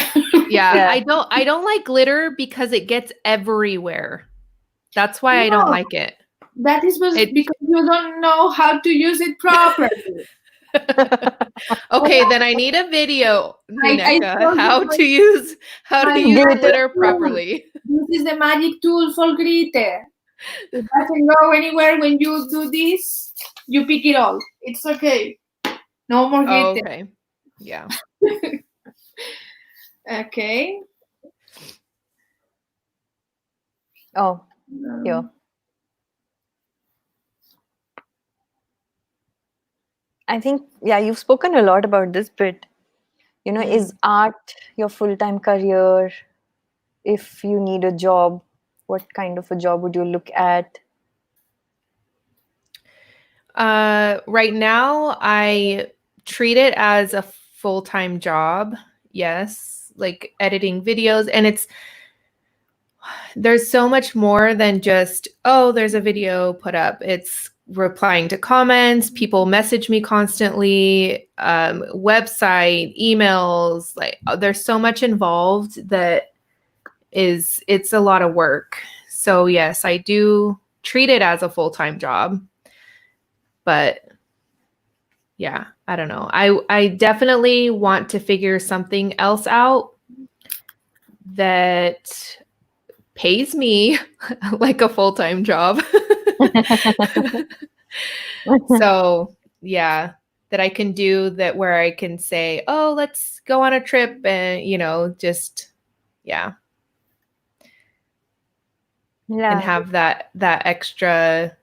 Yeah, I don't like glitter because it gets everywhere. That's why I don't like it. That is because you don't know how to use it properly. Okay, then I need a video, Nuneka, how to you use glitter. glitter properly. This is the magic tool for glitter. It doesn't go anywhere when you do this. You pick it all. It's okay. No more glitter. Oh, okay. Yeah. Okay. Oh, here. I think, yeah, you've spoken a lot about this, but is art your full-time career? If you need a job, what kind of a job would you look at? Right now, I treat it as a full-time job. Yes, like editing videos, and there's so much more than just, oh, there's a video put up. It's replying to comments, people message me constantly, website, emails, like there's so much involved that it's a lot of work. So yes, I do treat it as a full-time job. But yeah, I don't know. I definitely want to figure something else out that pays me like a full-time job. So yeah, that I can do that, where I can say, oh, let's go on a trip and, just, yeah. Yeah. And have that extra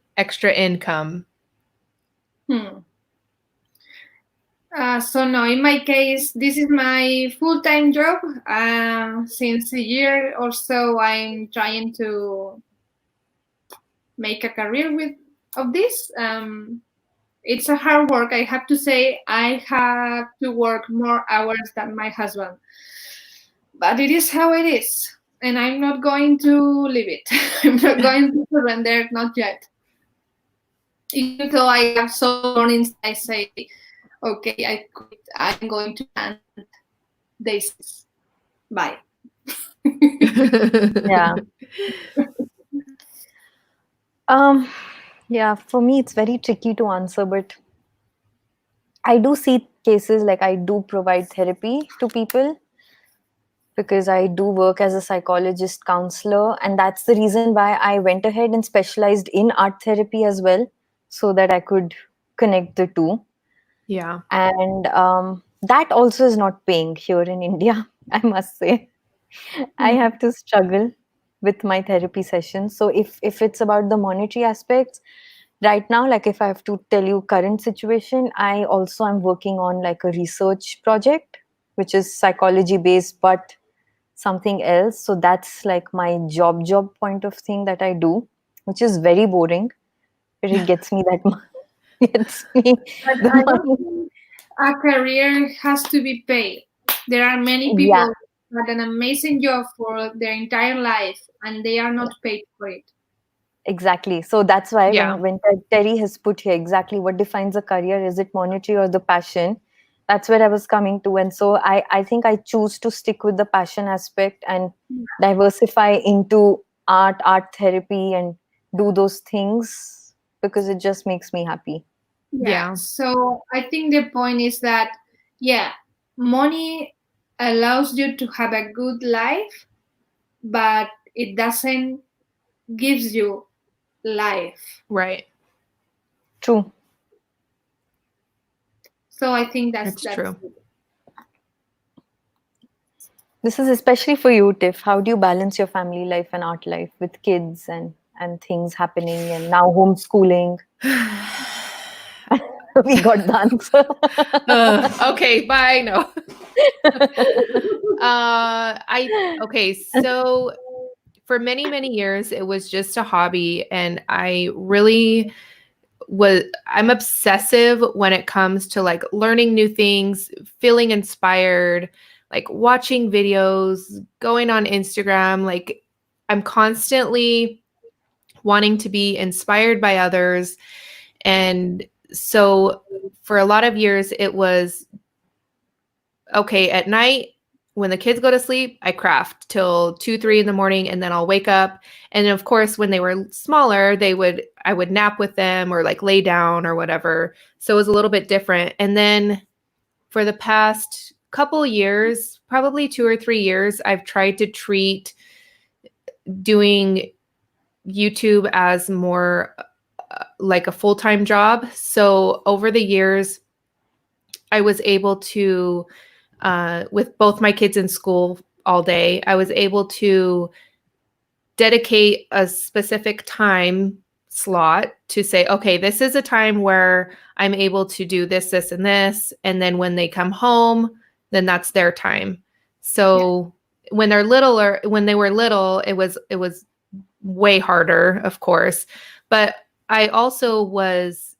income. So no, in my case, this is my full-time job. Since a year or so, I'm trying to make a career of this. It's a hard work. I have to say, I have to work more hours than my husband, but it is how it is, and I'm not going to leave it. I'm not going to surrender, not yet. Even though I have so mornings, I say, okay, I quit. I'm going to plant daisies. Bye. Yeah. Yeah, for me it's very tricky to answer, but I do see cases like I do provide therapy to people because I do work as a psychologist counselor, and that's the reason why I went ahead and specialized in art therapy as well, so that I could connect the two. Yeah. And that also is not paying here in India, I must say. I have to struggle with my therapy sessions. So if it's about the monetary aspects, right now, like if I have to tell you current situation, I also am working on like a research project, which is psychology based, but something else. So that's like my job point of thing that I do, which is very boring, but it gets me that gets me But the I don't money. think a career has to be paid. There are many Yeah, people who had an amazing job for their entire life and they are not paid for it. exactly. So that's why Yeah. when Terry has put here exactly what defines a career, is it monetary or the passion? That's where I was coming to. And so I think I choose to stick with the passion aspect and diversify into art therapy, and do those things because it just makes me happy. Yeah. Yeah. So I think the point is that, yeah, money allows you to have a good life, but it doesn't gives you life. Right. True. So I think that's It's true. it. This is especially for you, Tiff. How do you balance your family life and art life with kids and things happening and now homeschooling? We got the answer. Okay, bye. No. Okay, so for many, many years it was just a hobby, and I really I'm obsessive when it comes to like learning new things, feeling inspired, like watching videos, going on Instagram. Like I'm constantly wanting to be inspired by others. And so for a lot of years, it was okay, at night when the kids go to sleep, I craft till 2, 3 in the morning, and then I'll wake up. And of course, when they were smaller, I would nap with them or like lay down or whatever. So it was a little bit different. And then for the past couple years, probably 2 or 3 years, I've tried to treat doing YouTube as more like a full-time job. So over the years, I was able to, with both my kids in school all day, I was able to dedicate a specific time slot to say, okay, this is a time where I'm able to do this, this, and this. And then when they come home, then that's their time. So when they're little, or when they were little, it was way harder, of course. But I also was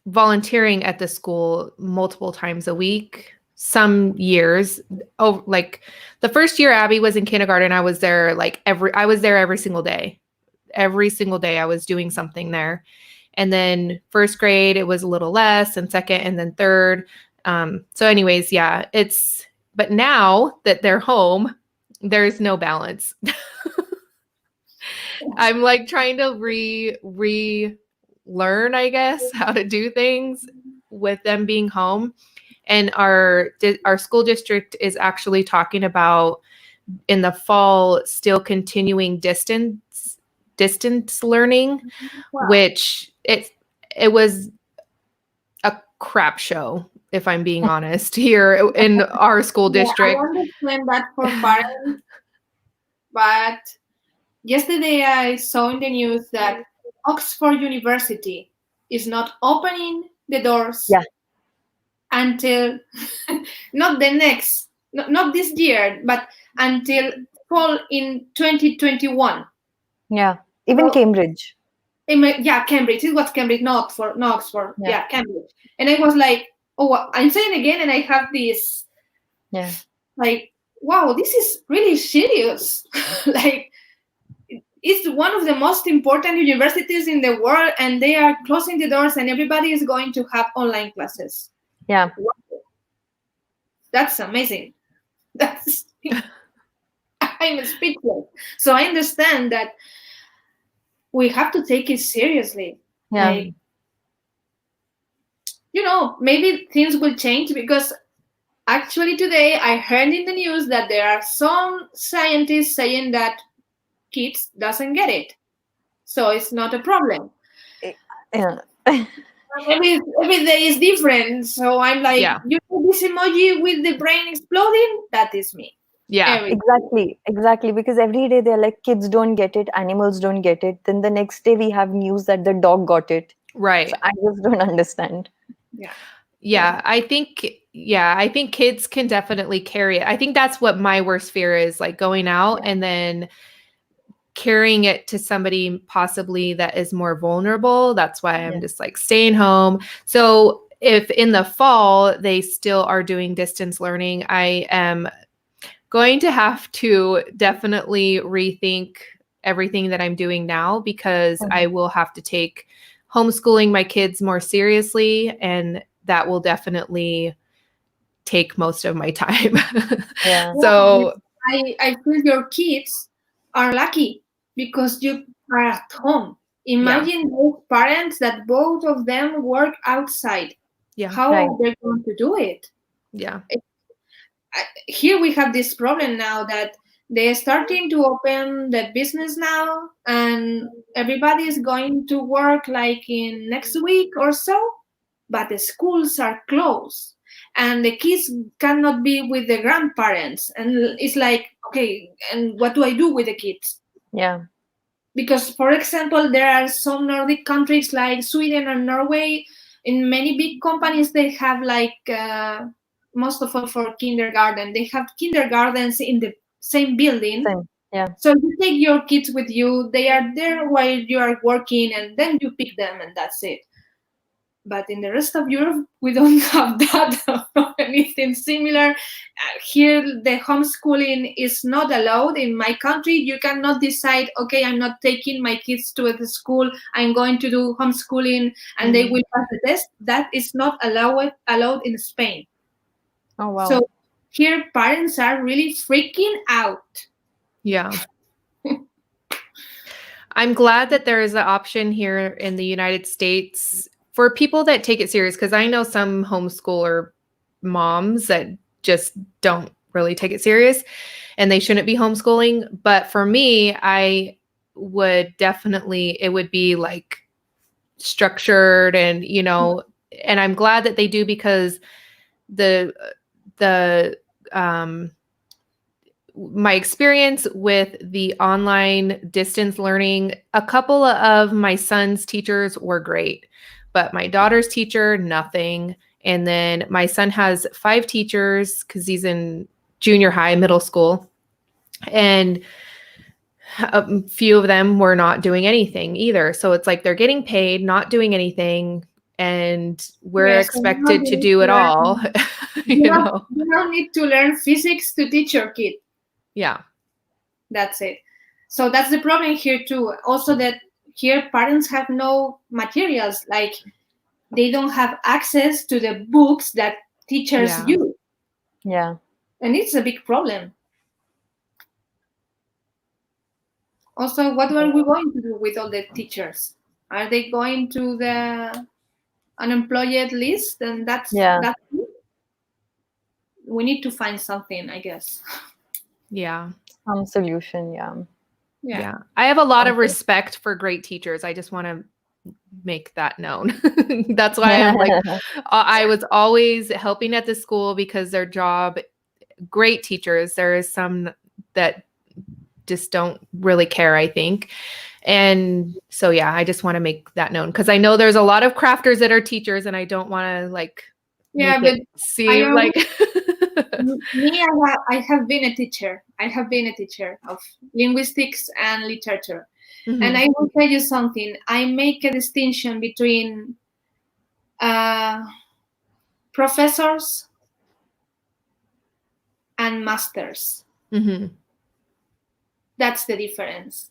volunteering at the school multiple times a week. Some years, oh, like the first year Abby was in kindergarten, I was there every single day. Every single day I was doing something there. And then first grade, it was a little less, and second, and then third. So anyways, yeah, but now that they're home, there's no balance. I'm like trying to relearn, I guess, how to do things with them being home. And our school district is actually talking about in the fall still continuing distance learning, Wow. which it was a crap show, if I'm being honest, here in our school Yeah, I district. understand that for parents, but yesterday I saw in the news that Oxford University is not opening the doors Yeah. until not the next, not this year, but until fall in 2021. Yeah. Even So, Cambridge. yeah, Cambridge. It was Cambridge, not Oxford. No, Oxford. Yeah. Yeah, Cambridge. And I was like, oh, I'm saying again, and I have this, Yeah. like, wow, this is really serious. Like, it's one of the most important universities in the world, and they are closing the doors, and everybody is going to have online classes. Yeah. Wow. That's amazing. That's I'm speechless. So I understand that we have to take it seriously. Yeah. Like, maybe things will change, because actually today I heard in the news that there are some scientists saying that kids doesn't get it. So it's not a problem. Yeah. Every day is different. So I'm like, Yeah. this emoji with the brain exploding? That is me. Yeah. Exactly. Because every day they're like, kids don't get it, animals don't get it. Then the next day we have news that the dog got it. Right. So I just don't understand. Yeah. I think kids can definitely carry it. I think that's what my worst fear is, like going out and then carrying it to somebody possibly that is more vulnerable. That's why I'm just like staying home. So if in the fall they still are doing distance learning, I am going to have to definitely rethink everything that I'm doing now, because I will have to take homeschooling my kids more seriously, and that will definitely take most of my time. Yeah. So I feel your kids are lucky because you are at home. Imagine those parents that both of them work outside. Yeah. How Right. they're going to do it? Yeah. Here we have this problem now that they're starting to open the business now, and everybody is going to work like in next week or so, but the schools are closed and the kids cannot be with the grandparents, and it's like, okay, and what do I do with the kids? Yeah. Because, for example, there are some Nordic countries like Sweden and Norway. In many big companies, they have like most of all for kindergarten, they have kindergartens in the same building. Same. Yeah. So you take your kids with you, they are there while you are working, and then you pick them, and that's it. But in the rest of Europe, we don't have that or anything similar. Here, the homeschooling is not allowed. In my country, you cannot decide, okay, I'm not taking my kids to the school, I'm going to do homeschooling, and they will pass the test. That is not allowed in Spain. Oh, wow. So here, parents are really freaking out. Yeah. I'm glad that there is an option here in the United States for people that take it serious, because I know some homeschooler moms that just don't really take it serious and they shouldn't be homeschooling. But for me, I would definitely, it would be like structured and, and I'm glad that they do, because the my experience with the online distance learning, a couple of my son's teachers were great, but my daughter's teacher, nothing. And then my son has 5 teachers because he's in junior high, middle school. And a few of them were not doing anything either. So it's like they're getting paid, not doing anything, and we're expected to do it all. You don't need to learn physics to teach your kid. Yeah. That's it. So that's the problem here too. Also, that here parents have no materials, like they don't have access to the books that teachers use. Yeah. And it's a big problem. Also, what are we going to do with all the teachers? Are they going to the unemployed list? And Yeah. that's it? We need to find something, I guess. Yeah. Some solution. Yeah. Yeah. Yeah. I have a lot of Something. respect for great teachers. I just want to make that known. That's why I'm like, I was always helping at the school because their job, great teachers. There is some that just don't really care, I think. And so, yeah, I just want to make that known because I know there's a lot of crafters that are teachers and I don't want to like Yeah, make but it I seem always, like. me, I have been a teacher. I have been a teacher of linguistics and literature. And Mhm. I will tell you something. I make a distinction between uh, professors and masters. Mhm. That's the difference.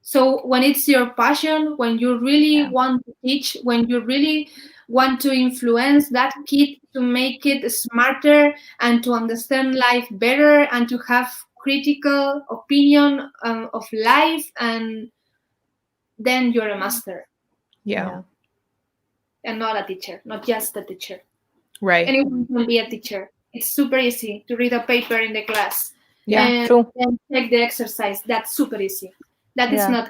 So when it's your passion, when you really Yeah. want to teach, when you really want to influence that kid to make it smarter and to understand life better and to have critical opinion of life, and then you're a master Yeah. Yeah. and not a teacher, not just a teacher. Right. Anyone can be a teacher. It's super easy to read a paper in the class Yeah. and True. then check the exercise. That's super easy. That is Yeah. not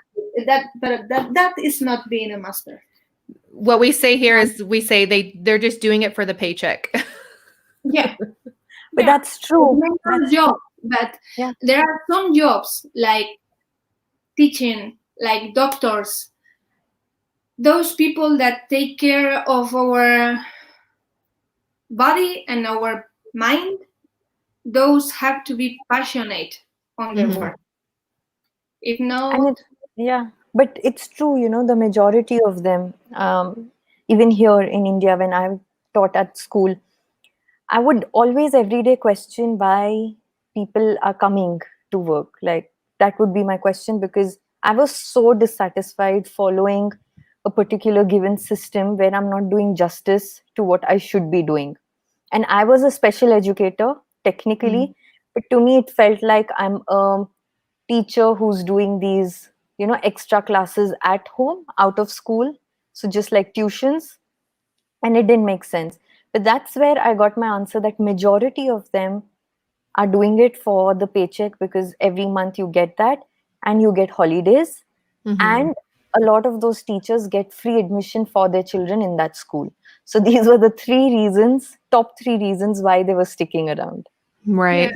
that is not being a master. What we say here is we say they're just doing it for the paycheck. Yeah, But yeah. that's It true. may not That's job, true. but Yeah. there are some jobs like teaching, like doctors. Those people that take care of our body and our mind, those have to be passionate on their Mhm. work. If And not, it, yeah, but it's true, the majority of them, even here in India, when I taught at school, I would always every day question why people are coming to work. Like, that would be my question because I was so dissatisfied following a particular given system where I'm not doing justice to what I should be doing. And I was a special educator, Mhm. technically, but to me, it felt like I'm a teacher who's doing these, extra classes at home, out of school. So just like tuitions, and it didn't make sense. But that's where I got my answer that majority of them are doing it for the paycheck because every month you get that and you get holidays, Mhm. and a lot of those teachers get free admission for their children in that school. So these were the top three reasons why they were sticking around. yeah. Right.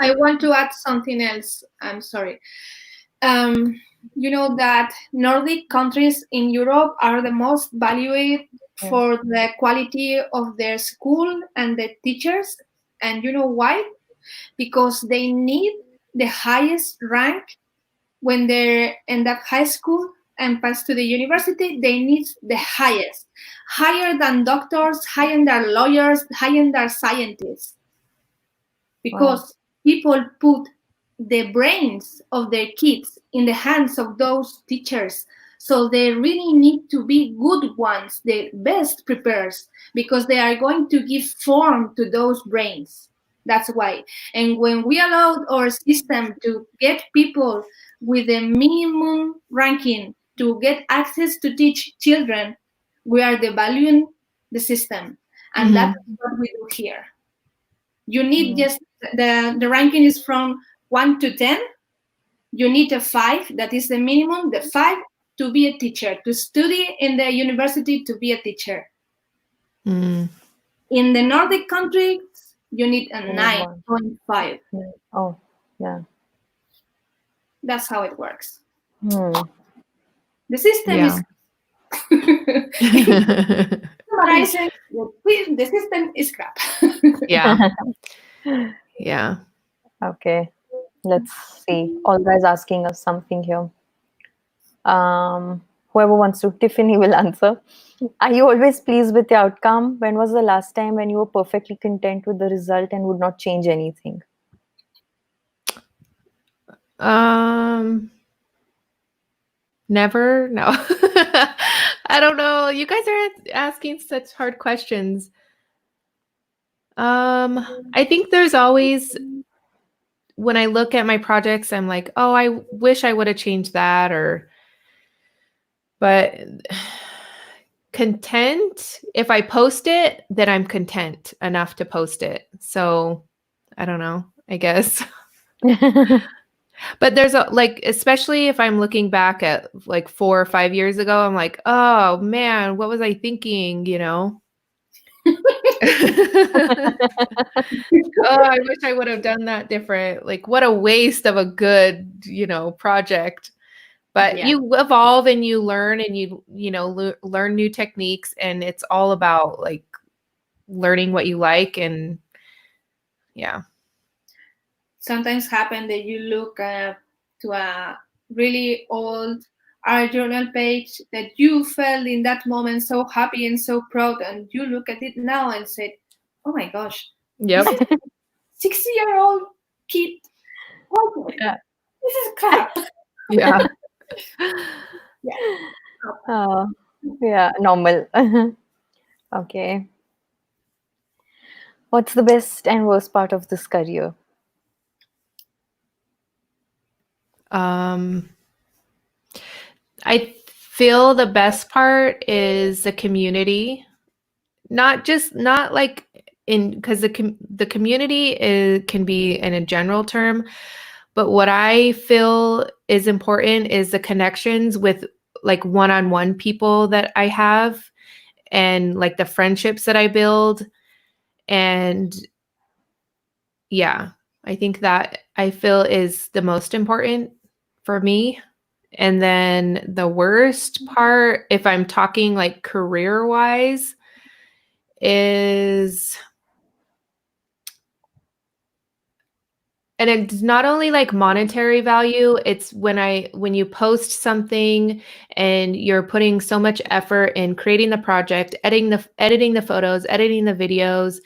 I want to add something else. I'm sorry. Um, you know that Nordic countries in Europe are the most valued Yeah. for the quality of their school and the teachers. And you know why? Because they need the highest rank when they end up high school and pass to the university. They need the highest, higher than doctors, higher than lawyers, higher than scientists, Wow. because people put the brains of their kids in the hands of those teachers. So they really need to be good ones, the best preparers, because they are going to give form to those brains. That's why. And when we allowed our system to get people with the minimum ranking to get access to teach children, we are devaluing the system. And that's Mhm. what we do here. You need Mm. just the ranking is from 1 to 10. You need a 5, that is the minimum, the 5 to be a teacher, to study in the university to be a teacher. Mm. In the Nordic countries, you need a You need one. 9.5. Yeah. Oh, yeah. That's how it works. Hmm. The system Yeah. is summarizing, the system is crap. Yeah. Yeah. Okay. Let's see. Olga is asking us something here. Whoever wants to, Tiffany will answer. Are you always pleased with the outcome? When was the last time when you were perfectly content with the result and would not change anything? Um Never? No. I don't know. You guys are asking such hard questions. I think there's always when I look at my projects, I'm like, oh, I wish I would have changed that, but content, if I post it, then I'm content enough to post it. So I don't know, I guess. But there's especially if I'm looking back at like 4 or 5 years ago, I'm like, oh man, what was I thinking? Oh, I wish I would have done that different. Like, what a waste of a good, project. But you evolve and you learn and learn new techniques, and it's all about like learning what you like. And yeah. Sometimes happen that you look to a really old art journal page that you felt in that moment so happy and so proud, and you look at it now and say, oh my gosh, Yep. 60-year-old kid, oh, Yeah. this is crap. Yeah. Yeah, normal. Okay. What's the best and worst part of this career? I feel the best part is the community, not like because the community can be in a general term, but what I feel is important is the connections with like one-on-one people that I have, and like the friendships that I build. And yeah, I think that I feel is the most important for me. And then the worst part, if I'm talking like career wise, is, and it's not only like monetary value, it's when you post something and you're putting so much effort in creating the project, editing the photos, editing the videos,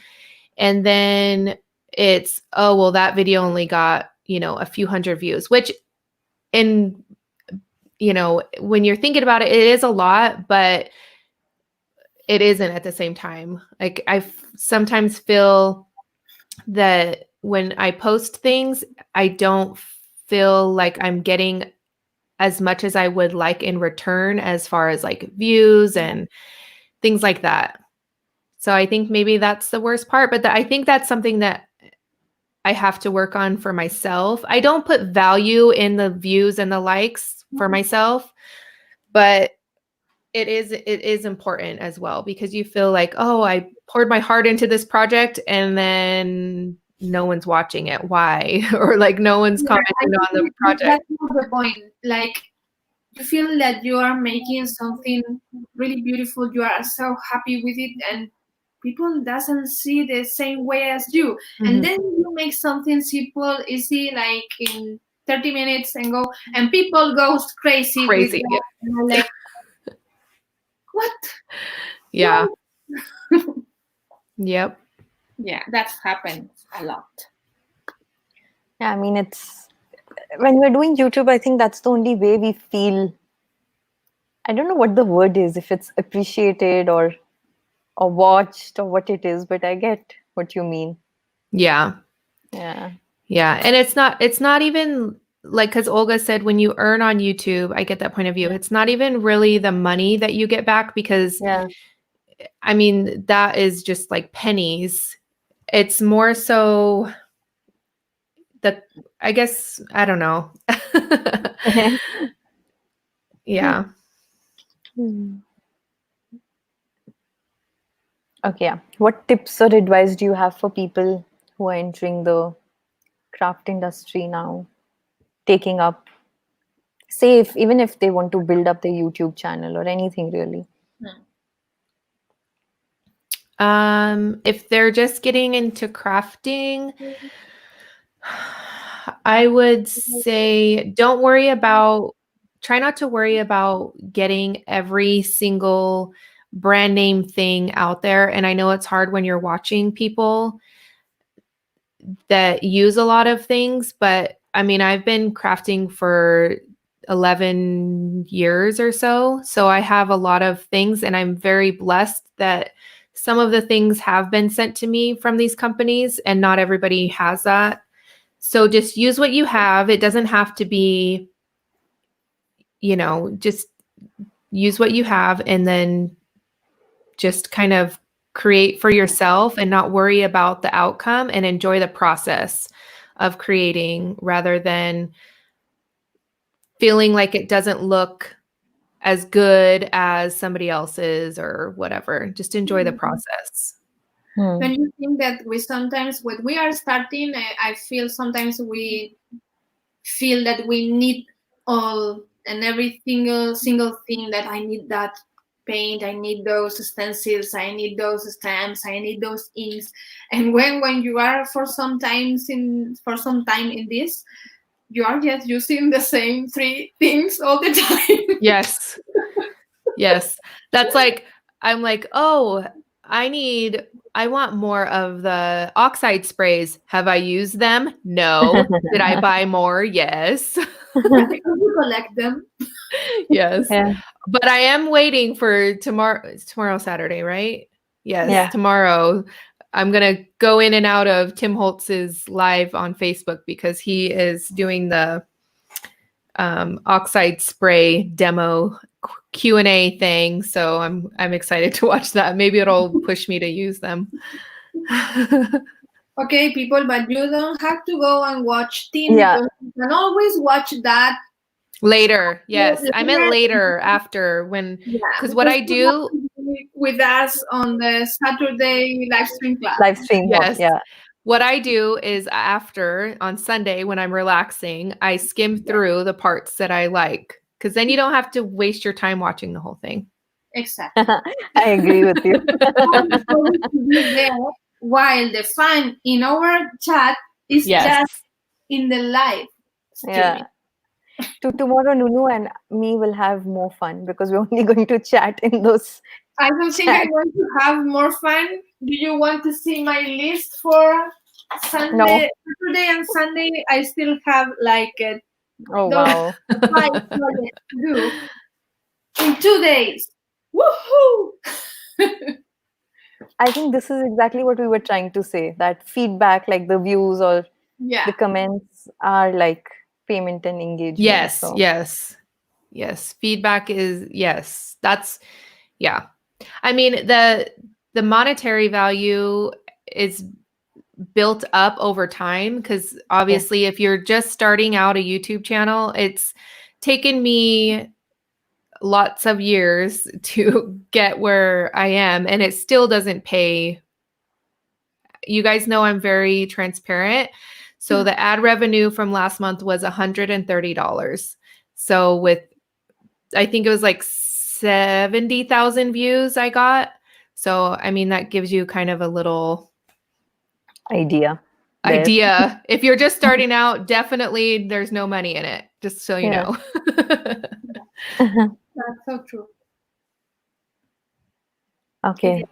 and then it's, oh, well, that video only got, a few hundred views, which in, when you're thinking about it, it is a lot, but it isn't at the same time. Like I sometimes feel that when I post things, I don't feel like I'm getting as much as I would like in return, as far as like views and things like that. So I think maybe that's the worst part, but I think that's something that I have to work on for myself. I don't put value in the views and the likes for myself, but it is important as well, because you feel like, oh, I poured my heart into this project and then no one's watching it. Why? Or like no one's commenting on the project. That's not the point. Like, you feel that you are making something really beautiful. You are so happy with it, and people doesn't see the same way as you. Mm-hmm. And then you make something simple, easy, like in 30 minutes, and people go crazy. With that. And I'm like, what? Yeah. Yep. Yeah, that's happened a lot. Yeah, I mean, it's when we're doing YouTube, I think that's the only way we feel. I don't know what the word is, if it's appreciated or watched or what it is, but I get what you mean. Yeah. Yeah. Yeah. And it's not even like, because Olga said, when you earn on YouTube, I get that point of view. It's not even really the money that you get back, because I mean, that is just like pennies. It's more so I guess, I don't know. Yeah. Okay. Yeah. What tips or advice do you have for people who are entering the craft industry now, taking up, say, even if they want to build up their YouTube channel or anything really? If they're just getting into crafting, I would say try not to worry about getting every single brand name thing out there. And I know it's hard when you're watching people that use a lot of things, but I mean, I've been crafting for 11 years or so. So I have a lot of things, and I'm very blessed that some of the things have been sent to me from these companies, and not everybody has that. So just use what you have. It doesn't have to be, just use what you have and then just kind of create for yourself and not worry about the outcome and enjoy the process of creating rather than feeling like it doesn't look as good as somebody else's or whatever. Just enjoy the process. Don't you think that we sometimes, when we are starting, I feel sometimes we feel that we need all and every single thing, that I need that paint, I need those stencils, I need those stamps, I need those inks. And when you are for some time in this, you are just using the same three things all the time. Yes. Yes. That's like, I'm like, oh, I want more of the oxide sprays. Have I used them? No. Did I buy more? Yes. You collect them. Yes. Yeah. But I am waiting for tomorrow. It's tomorrow Saturday, right? Yes. Yeah. Tomorrow. I'm going to go in and out of Tim Holtz's live on Facebook because he is doing the oxide spray demo Q&A thing. So I'm excited to watch that. Maybe it'll push me to use them. Okay, people, but you don't have to go and watch Tim, Yeah. because you can always watch that Later. Yes. I meant later. later after because what I do with us on the Saturday live stream class. Live stream. Yes. Yeah. What I do is after on Sunday when I'm relaxing, I skim through the parts that I like because then you don't have to waste your time watching the whole thing. Exactly. I agree with you. There, while the fun in our chat is just in the live streaming. Yeah. Tomorrow, Nunu and me will have more fun because we're only going to chat in those. I don't think I'm going to have more fun. Do you want to see my list for Sunday, Saturday and Sunday? I still have like Oh, wow. 5 projects to do in 2 days. Woohoo! I think this is exactly what we were trying to say, that feedback, like the views or the comments, are like payment and engagement. Yes, so. yes. Feedback is that's I mean the monetary value is built up over time because obviously if you're just starting out a YouTube channel, it's taken me lots of years to get where I am and it still doesn't pay. You guys know I'm very transparent. So the ad revenue from last month was $130. So with, I think it was like 70,000 views I got. So, I mean, that gives you kind of a little idea. If you're just starting out, definitely there's no money in it, just so you know. That's so true. Okay.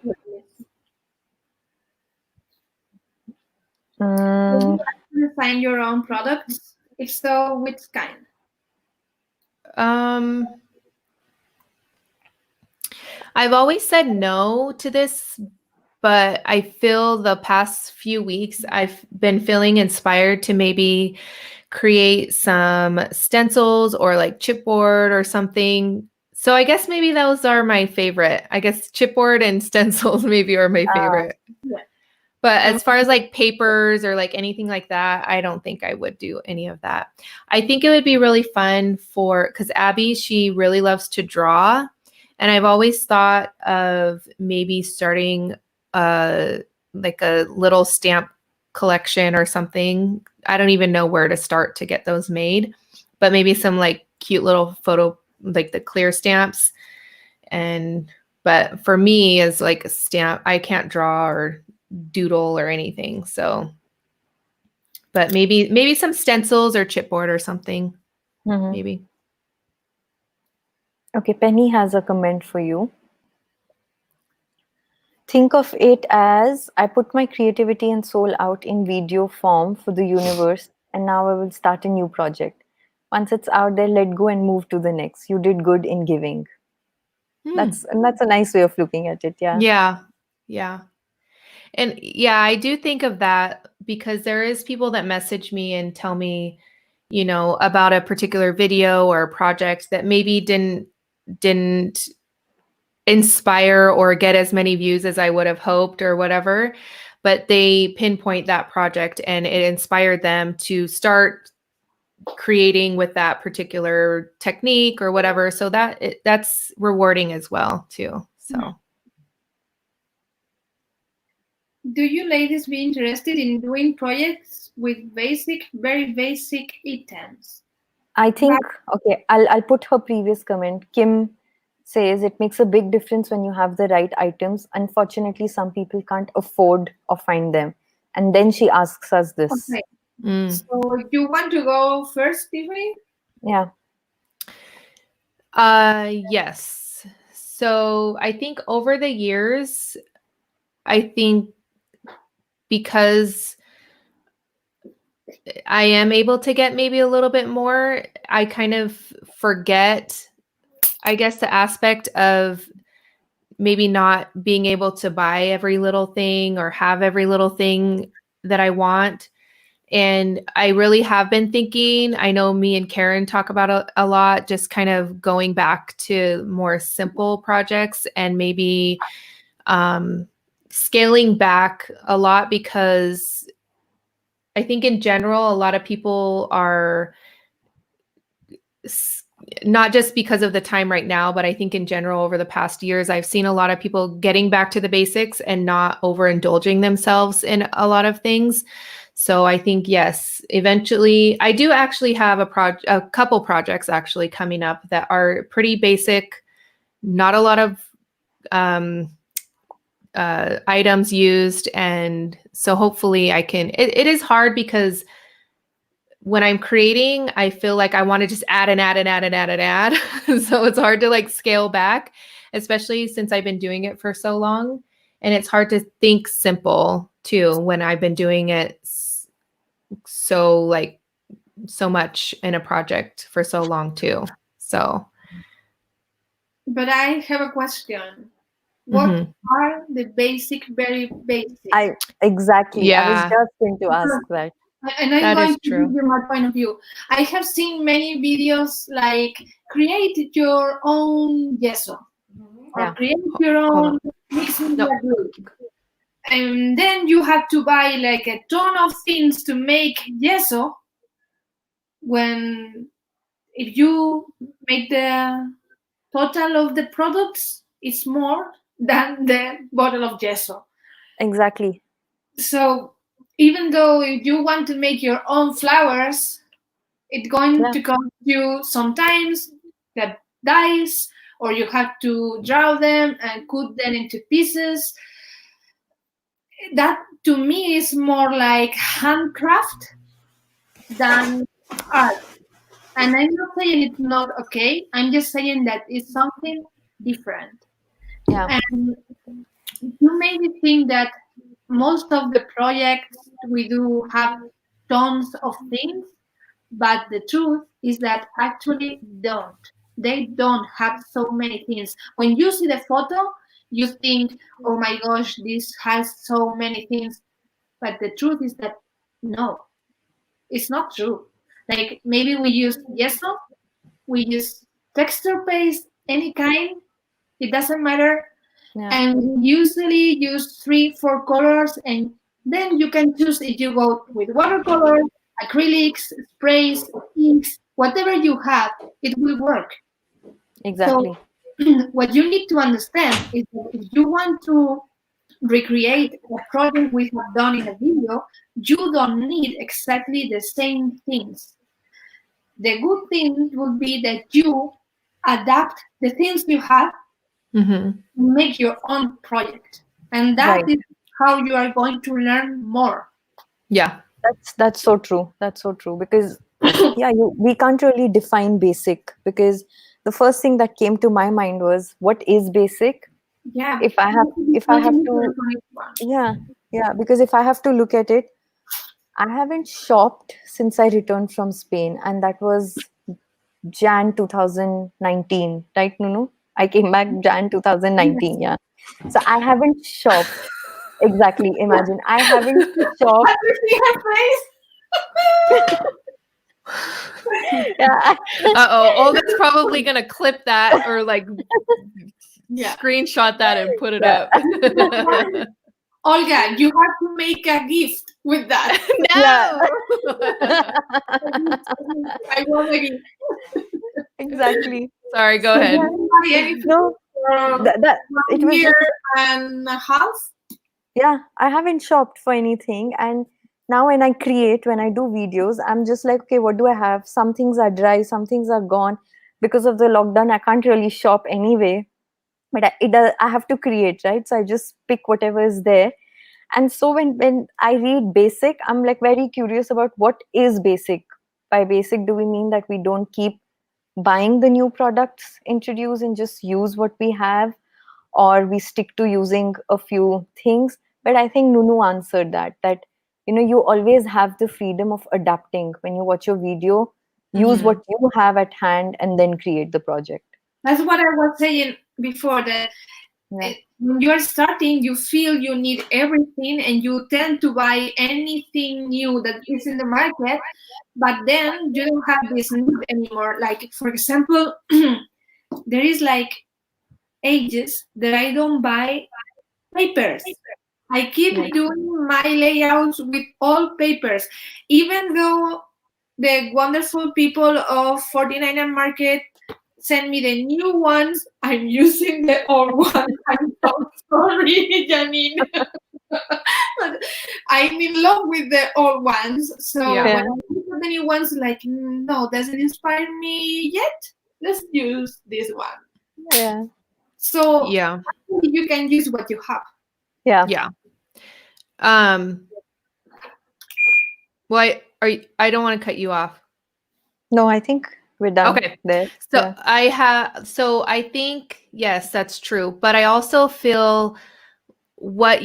Do you actually find your own products? If so, which kind? I've always said no to this, but I feel the past few weeks I've been feeling inspired to maybe create some stencils or like chipboard or something. So I guess maybe those are my favorite. I guess chipboard and stencils maybe are my favorite. Yeah. But as far as like papers or like anything like that, I don't think I would do any of that. I think it would be really fun because Abby, she really loves to draw. And I've always thought of maybe starting like a little stamp collection or something. I don't even know where to start to get those made, but maybe some like cute little photo, like the clear stamps. But for me as like a stamp, I can't draw or doodle or anything. So, but maybe some stencils or chipboard or something, maybe. Okay, Penny has a comment for you. Think of it as I put my creativity and soul out in video form for the universe, and now I will start a new project. Once it's out there, let go and move to the next. You did good in giving. That's a nice way of looking at it. Yeah. Yeah. And yeah, I do think of that because there is people that message me and tell me, about a particular video or a project that maybe didn't inspire or get as many views as I would have hoped or whatever, but they pinpoint that project and it inspired them to start creating with that particular technique or whatever. So that's rewarding as well too. So do you ladies be interested in doing projects with very basic items? I think, okay, I'll put her previous comment. Kim says it makes a big difference when you have the right items. Unfortunately, some people can't afford or find them. And then she asks us this. Okay. So you want to go first, Tiffany? Yeah. Yes. So I think over the years, I think because I am able to get maybe a little bit more, I kind of forget, I guess, the aspect of maybe not being able to buy every little thing or have every little thing that I want. And I really have been thinking, I know me and Karen talk about a lot, just kind of going back to more simple projects and maybe scaling back a lot, because I think in general, a lot of people are, not just because of the time right now, but I think in general over the past years, I've seen a lot of people getting back to the basics and not overindulging themselves in a lot of things. So I think, yes, eventually I do actually have a couple projects actually coming up that are pretty basic, not a lot of items used. And so hopefully I can, it is hard because when I'm creating, I feel like I want to just add and add and add and add and add. So it's hard to like scale back, especially since I've been doing it for so long. And it's hard to think simple too when I've been doing it so much in a project for so long too. So. But I have a question. What are the very basic? Exactly. Yeah. I was just going to ask that. And I'm That going is to true. give you my point of view. I have seen many videos like create your own gesso or create your own mixed media glue. And then you have to buy like a ton of things to make gesso, when if you make the total of the products, it's more than the bottle of gesso. Exactly. So even though if you want to make your own flowers, it's going to cost you sometimes the dies, or you have to draw them and cut them into pieces. That to me is more like handcraft than art. And I'm not saying it's not okay. I'm just saying that it's something different. Yeah. And you maybe think that most of the projects we do have tons of things, but the truth is that actually don't. They don't have so many things. When you see the photo, you think, oh my gosh, this has so many things. But the truth is that no, it's not true. Like maybe we use gesso, we use texture paste, any kind, it doesn't matter. And we usually use 3-4 colors, and then you can choose if you go with watercolor, acrylics, sprays, inks, whatever you have, it will work. Exactly. So what you need to understand is that if you want to recreate a project we have done in a video, you don't need exactly the same things. The good thing would be that you adapt the things you have, make your own project, and that is how you are going to learn more. Yeah, that's so true. That's so true, because we can't really define basic, because the first thing that came to my mind was, what is basic? Yeah. If I have to, because if I have to look at it, I haven't shopped since I returned from Spain, and that was Jan 2019, right, Nunu? I came back Jan 2019, yeah. So I haven't shopped. Exactly. Imagine I haven't shopped. Have you seen her face? Yeah. Uh-oh. Olga's probably gonna clip that or like Yeah. screenshot that and put it Yeah. up. Olga, you have to make a gift with that. Yeah. No. I want a gift. Exactly. Sorry, go So ahead. yeah, Buy anything no, for that it 1 was year just, and a half. yeah, I haven't shopped for anything. And now when I create, when I do videos, I'm just like, okay, what do I have? Some things are dry, some things are gone. Because of the lockdown, I can't really shop anyway. But I have to create, right? So I just pick whatever is there. And so when I read basic, I'm like very curious about what is basic. By basic, do we mean that we don't keep buying the new products introduced and just use what we have, or we stick to using a few things? But I think Nunu answered that you always have the freedom of adapting. When you watch your video, use Mhm. what you have at hand and then create the project. That's what I was saying before, that Yeah. when you're starting, you feel you need everything and you tend to buy anything new that is in the market, but then you don't have this need anymore. Like, for example, there is like ages that I don't buy papers. I Yeah. keep doing my layouts with all papers, even though the wonderful people of 49 Market send me the new ones. I'm using the old ones. I'm so sorry, Janine. But I'm in love with the old ones. So Yeah. when Yeah. I look at the new ones, like, no, doesn't inspire me yet. Let's use this one. Yeah. So Yeah. you can use what you have. Yeah. Yeah. Well, I don't want to cut you off. No, I think we're done Okay. there. So Yeah. I think yes, that's true, but I also feel what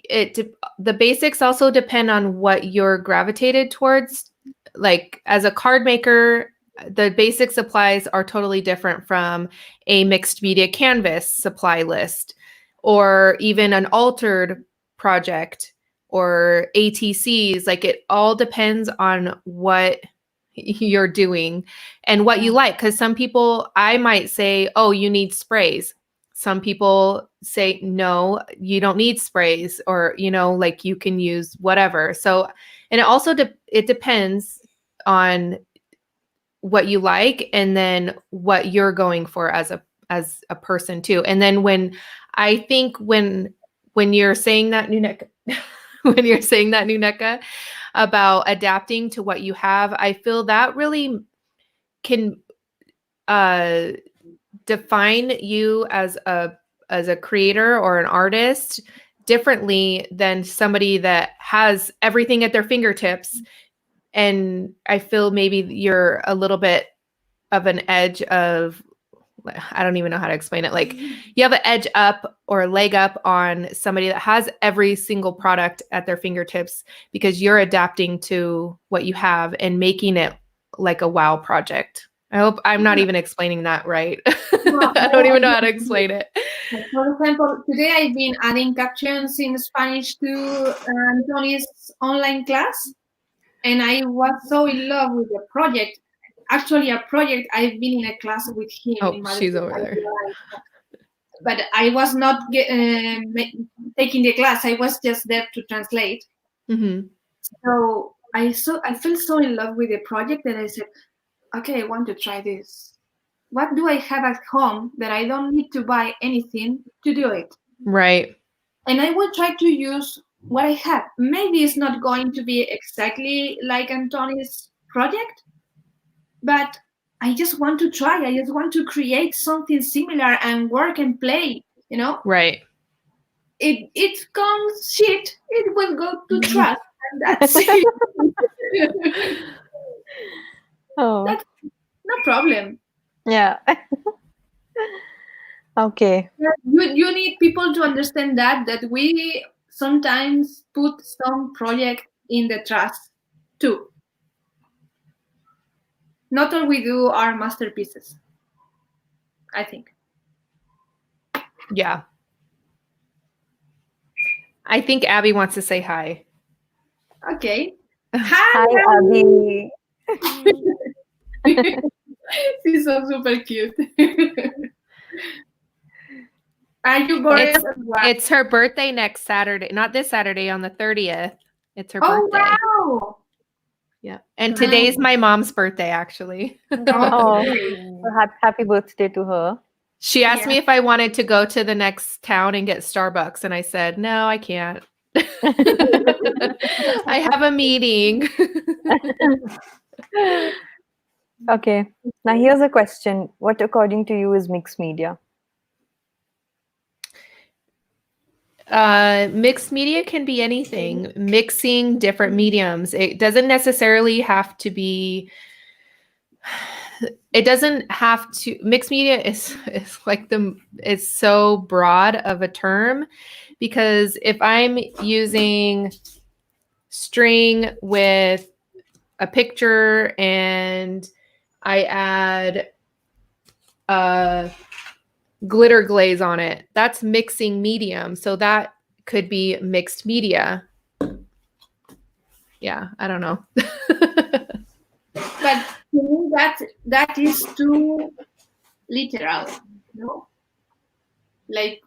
the basics also depend on what you're gravitated towards. Like as a card maker, the basic supplies are totally different from a mixed media canvas supply list or even an altered project or ATCs. Like it all depends on what you're doing and what you like. Because some people, I might say, oh, you need sprays. Some people say, no, you don't need sprays, or, like you can use whatever. So, and it also, it depends on what you like and then what you're going for as a person too. And then I think when you're saying that, Nuneka, when you're saying that, Nuneka, about adapting to what you have, I feel that really can define you as a creator or an artist differently than somebody that has everything at their fingertips. And I feel maybe you're a little bit of an edge of, I don't even know how to explain it. Like you have an edge up or a leg up on somebody that has every single product at their fingertips because you're adapting to what you have and making it like a wow project. I hope I'm not even explaining that right. I don't even know how to explain it. For example, today I've been adding captions in Spanish to Tony's online class, and I was so in love with the project. Actually, a project I've been in a class with him Oh, in Madrid, she's over there. but I was not taking the class. I was just there to translate. Mm-hmm. So I felt so in love with the project that I said, okay, I want to try this. What do I have at home that I don't need to buy anything to do it? Right. And I will try to use what I have. Maybe it's not going to be exactly like Antoni's project, but I just want to try. I just want to create something similar and work and play, you know? Right. It comes shit, it will go to trash, and that's it. Oh, That's no problem. yeah. Okay. You need people to understand that we sometimes put some project in the trash too. Not all we do are masterpieces, I think. Yeah. I think Abby wants to say hi. Okay. Hi, Hi, Abby. she's so super cute. Are you bored? It's her birthday next Saturday. Not this Saturday, on the 30th. It's her Oh, birthday. wow. Yeah. And today's my mom's birthday, actually. Oh, so happy birthday to her. She asked me if I wanted to go to the next town and get Starbucks, and I said, no, I can't. I have a meeting. Okay. Now here's a question. What, according to you, is mixed media? Mixed media can be anything. Mixing different mediums. It doesn't necessarily have to be. It doesn't have to. Mixed media is like it's so broad of a term, because if I'm using string with a picture and I add glitter glaze on it, that's mixing medium. So that could be mixed media. Yeah, I don't know. But to me, that is too literal, no? Like,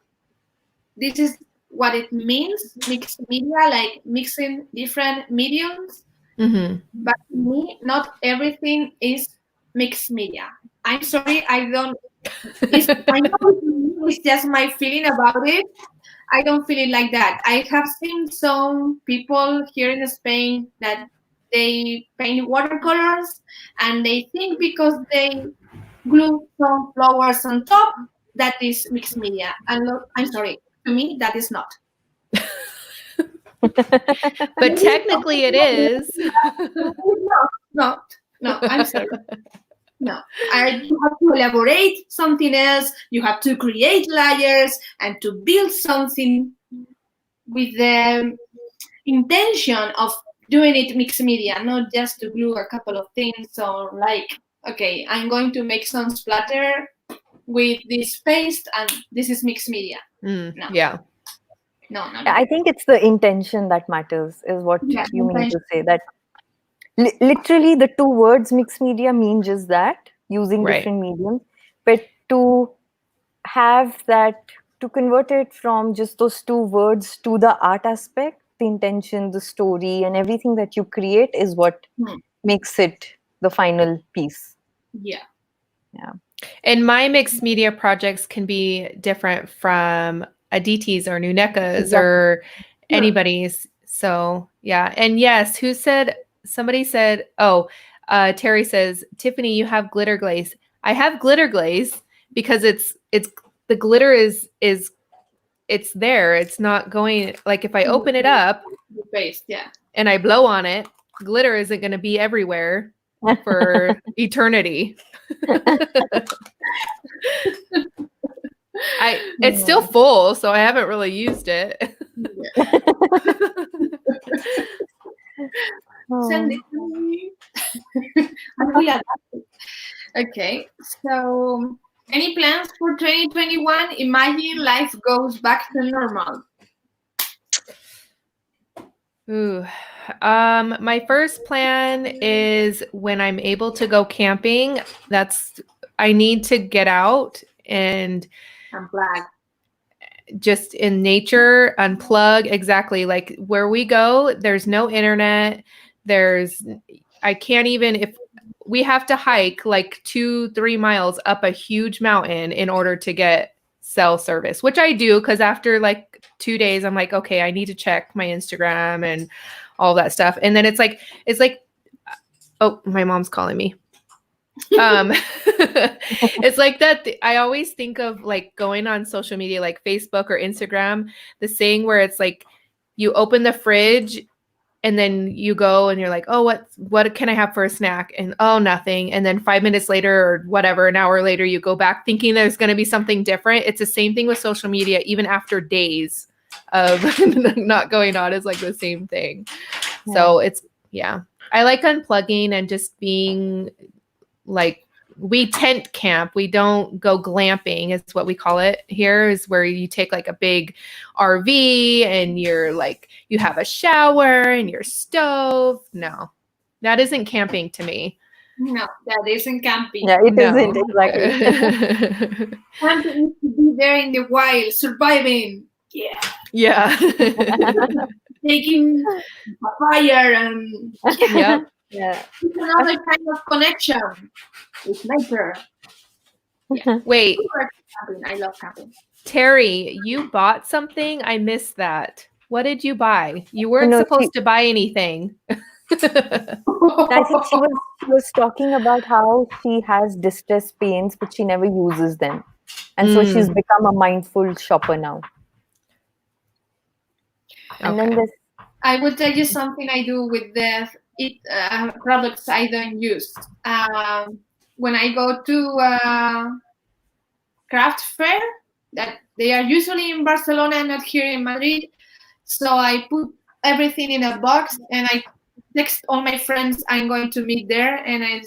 this is what it means, mixed media, like mixing different mediums. Mm-hmm. But to me, not everything is mixed media. I'm sorry, I don't. I know it's just my feeling about it. I don't feel it like that. I have seen some people here in Spain that they paint watercolors, and they think because they glue some flowers on top, that is mixed media. And look, I'm sorry, to me that is not. But technically it is. No, I'm sorry. No, you have to elaborate something else. You have to create layers and to build something with the intention of doing it mixed media, not just to glue a couple of things or like, okay, I'm going to make some splatter with this paste and this is mixed media. No. Yeah. No. I think it's the intention that matters, is what you mean to say. That literally the two words mixed media mean just that, using different mediums. But to have that, to convert it from just those two words to the art aspect, the intention, the story, and everything that you create is what makes it the final piece. Yeah. And my mixed media projects can be different from Aditi's or Nuneka's or anybody's. So yeah. And yes, somebody said, Terry says, Tiffany, you have glitter glaze. I have glitter glaze because it's the glitter is it's there. It's not going, like, if I open it up and I blow on it, glitter isn't going to be everywhere for eternity. It's still full, so I haven't really used it. Send it to me. Okay, so any plans for 2021? Imagine life goes back to normal. Ooh. My first plan is when I'm able to go camping. I need to get out and unplug. Just in nature, unplug. Exactly. Like where we go, there's no internet. I can't even, if we have to hike like 2-3 miles up a huge mountain in order to get cell service, which I do, because after like 2 days, I'm like, okay, I need to check my Instagram and all that stuff. And then it's like, oh, my mom's calling me. It's like that. I always think of like going on social media, like Facebook or Instagram, the saying where it's like, you open the fridge and then you go and you're like, oh, what can I have for a snack? And oh, nothing. And then 5 minutes later or whatever, an hour later, you go back thinking there's going to be something different. It's the same thing with social media, even after days of not going on, is like the same thing. Yeah. So I like unplugging and just being like we tent camp. We don't go glamping, is what we call it here, is where you take like a big RV and you're like, you have a shower and your stove. No, that isn't camping to me. No, that isn't camping. Yeah, it No. isn't exactly. Camping is to be there in the wild, surviving. Yeah. Yeah. Taking a fire and Yep. Yeah. it's another kind of connection with nature. Yeah. Wait, Camping. I love camping. Terry, you bought something? I missed that. What did you buy? You weren't No, supposed to buy anything. I think she was talking about how she has distress pains, but she never uses them. And so she's become a mindful shopper now. And then Okay. there's I will tell you something I do with the products I don't use. When I go to craft fair, that they are usually in Barcelona and not here in Madrid, so I put everything in a box and I text all my friends I'm going to meet there, and I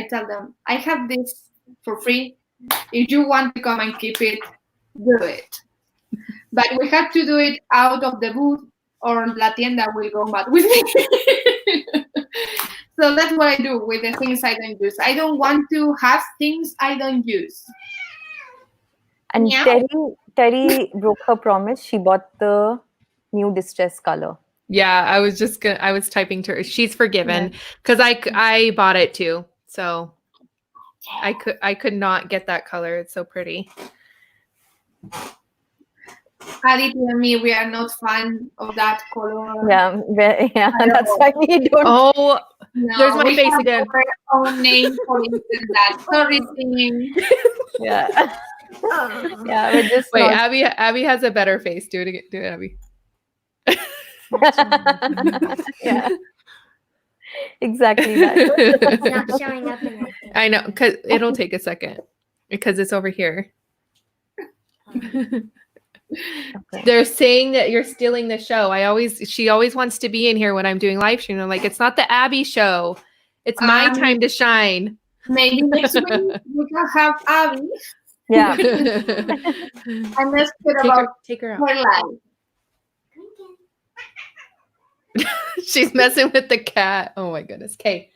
tell them I have this for free. If you want to come and keep it, do it. But we have to do it out of the booth, or La Tienda will go mad with me. So that's what I do with the things I don't use. I don't want to have things I don't use. and Yeah. Terry broke her promise. She bought the new distress color. Yeah, I was typing to her. She's forgiven because I bought it too. So I could not get that color. It's so pretty. Adit and me, we are not fan of that color. Yeah, that's why we don't. Oh, No, there's my we face have again. our own name for it and that. Sorry, singing. Yeah. Yeah, we're just Wait, not. Abby has a better face. Do it again. Do it, Abby. Yeah. Exactly that. Not showing up in that. I know, because it'll take a second because it's over here. Okay. They're saying that you're stealing the show. She always wants to be in here when I'm doing live stream. I'm like, it's not the Abby show. It's my time to shine. Maybe next week we can have Abby Yeah. and let's talk about take her out. her life. She's messing with the cat. Oh my goodness. Okay.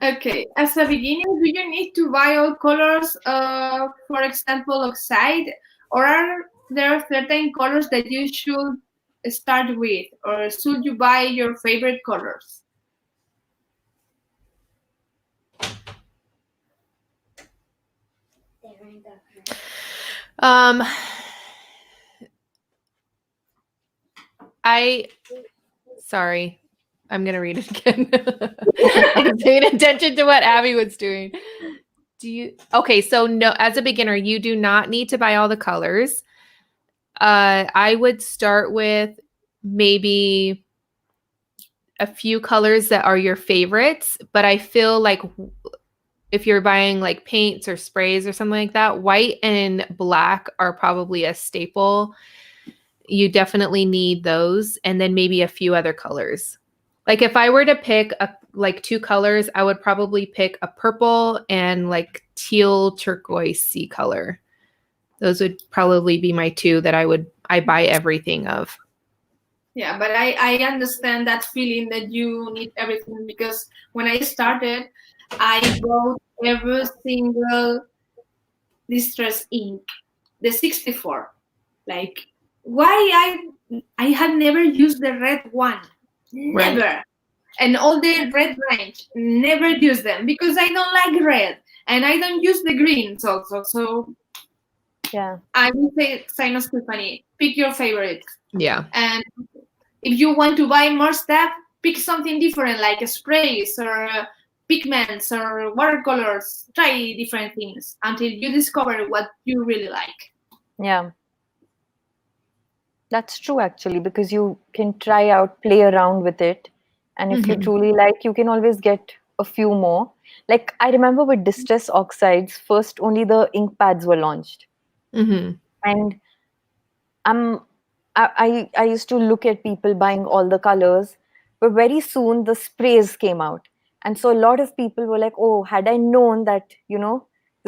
Okay, as a beginner, do you need to buy all colors, for example, outside, or are there certain colors that you should start with, or should you buy your favorite colors? Sorry. I'm going to read it again. I'm paying attention to what Abby was doing. Okay, so no, as a beginner, you do not need to buy all the colors. I would start with maybe a few colors that are your favorites, but I feel like if you're buying like paints or sprays or something like that, white and black are probably a staple. You definitely need those, and then maybe a few other colors. Like if I were to pick like two colors, I would probably pick a purple and like teal turquoise sea color. Those would probably be my two that I buy everything of. Yeah, but I understand that feeling that you need everything, because when I started, I bought every single distress ink, the 64. Like, why I had never used the red one, never. Right. And all the red range, never use them because I don't like red, and I don't use the greens also. So Yeah. I would say, Sino Stephanie, pick your favorite. Yeah. And if you want to buy more stuff, pick something different, like sprays or pigments or watercolors. Try different things until you discover what you really like. Yeah. That's true, actually, because you can try out, play around with it. And if you truly like, you can always get a few more. Like, I remember with Distress Oxides, first only the ink pads were launched. And I used to look at people buying all the colors, but very soon the sprays came out. And so a lot of people were like, oh, had I known that, the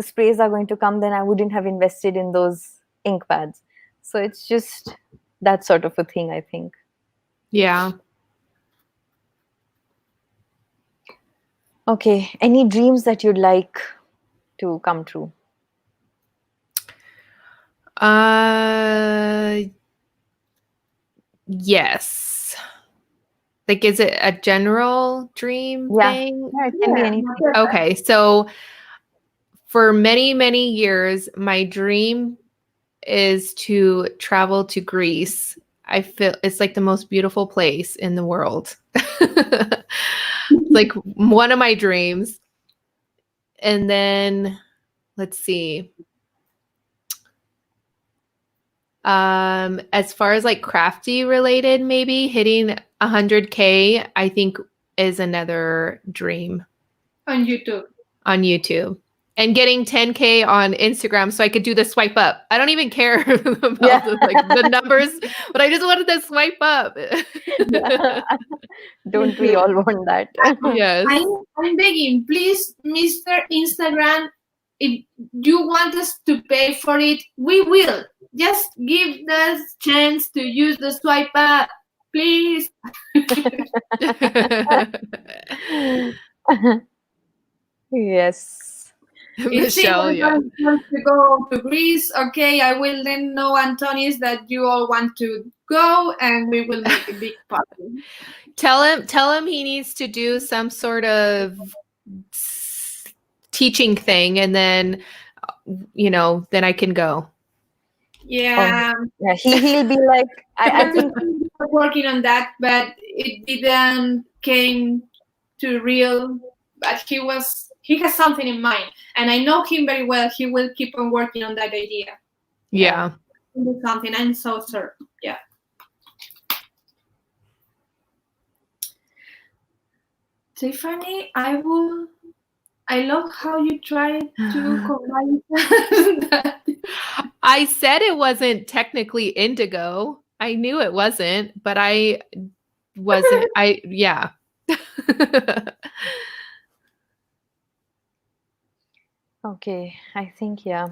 sprays are going to come, then I wouldn't have invested in those ink pads. So it's just that sort of a thing, I think. Yeah. Okay. Any dreams that you'd like to come true? Yes. Like, is it a general dream thing? Yeah, it can be anything. Okay. So for many, many years, my dream is to travel to Greece. I feel it's like the most beautiful place in the world. Like one of my dreams. And then let's see. As far as like crafty related, maybe hitting 100K, I think is another dream. On YouTube. On YouTube. And getting 10K on Instagram so I could do the swipe up. I don't even care about the numbers, but I just wanted to swipe up. Don't we all want that? Yes. I'm begging, please, Mr. Instagram, if you want us to pay for it, we will. Just give us chance to use the swipe up, please. Yes. Michelle, if wants to go to Greece, okay, I will then know, Antonis, that you all want to go, and we will make a big party. Tell him he needs to do some sort of teaching thing, and then then I can go. Yeah. Yeah, he'll be like, I think we're working on that, but it didn't came to real. But he has something in mind, and I know him very well. He will keep on working on that idea. Yeah. Something. I'm so sure. Yeah. Tiffany, I love how you try to combine that. I said it wasn't technically indigo. I knew it wasn't, but I wasn't. Yeah. Okay, I think, yeah.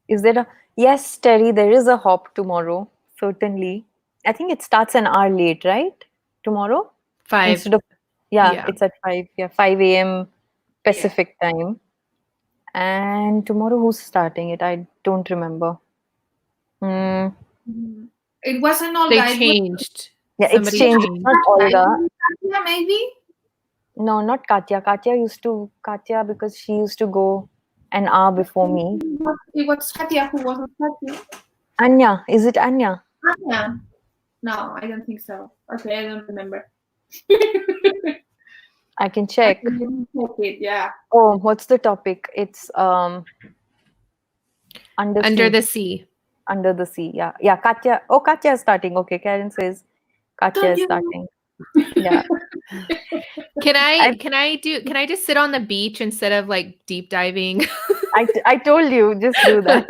Is there yes, Terry, there is a hop tomorrow, certainly. I think it starts an hour late, right? Tomorrow? 5. Instead of, it's at 5. Yeah, 5 a.m. Pacific time. And tomorrow, who's starting it? I don't remember. It wasn't Olga. They changed. Yeah, it's changed. Not Olga. Katya, maybe? No, not Katya. Katya because she used to go an hour before me. It was Katya who wasn't Katya. Anya. Is it Anya? Anya. No, I don't think so. Okay, I don't remember. I can check. Yeah. Oh, what's the topic? It's under the sea. Under the sea. Yeah. Yeah, Katya. Oh, Katya is starting. Okay, Karen says Katya is starting. Yeah. Can I just sit on the beach instead of like deep diving? I told you, just do that.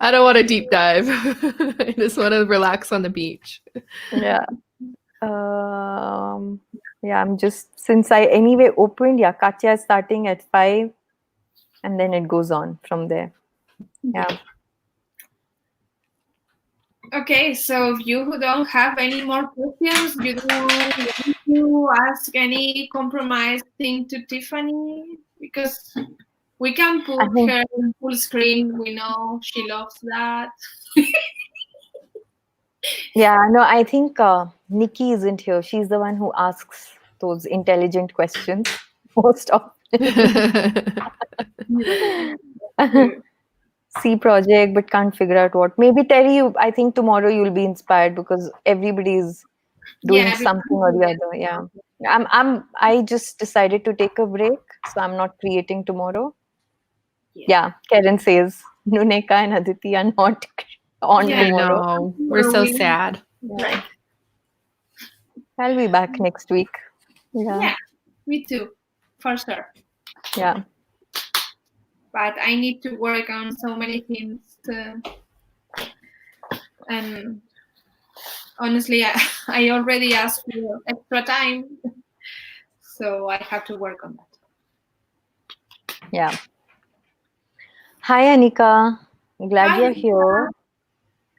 I don't want to deep dive. I just want to relax on the beach. Yeah. Yeah, I'm just, since I anyway opened, Katya is starting at 5 and then it goes on from there. Yeah. Okay, so if you don't have any more questions, you don't want to ask any compromise thing to Tiffany, because we can put her on full screen. We know she loves that. Yeah, no, I think Nikki isn't here. She's the one who asks those intelligent questions most often. C project, but can't figure out what. Maybe Terry, I think tomorrow you'll be inspired because everybody's doing something or the other. Yeah, I just decided to take a break, so I'm not creating tomorrow. Yeah, Karen says Nuneka and Aditi are not on tomorrow. I know. We're so sad. Right. I'll be back next week. Yeah, me too, for sure. Yeah. But I need to work on so many things. And honestly, I already asked for extra time. So I have to work on that. Yeah. Hi, Anika. Glad Hi, you're here.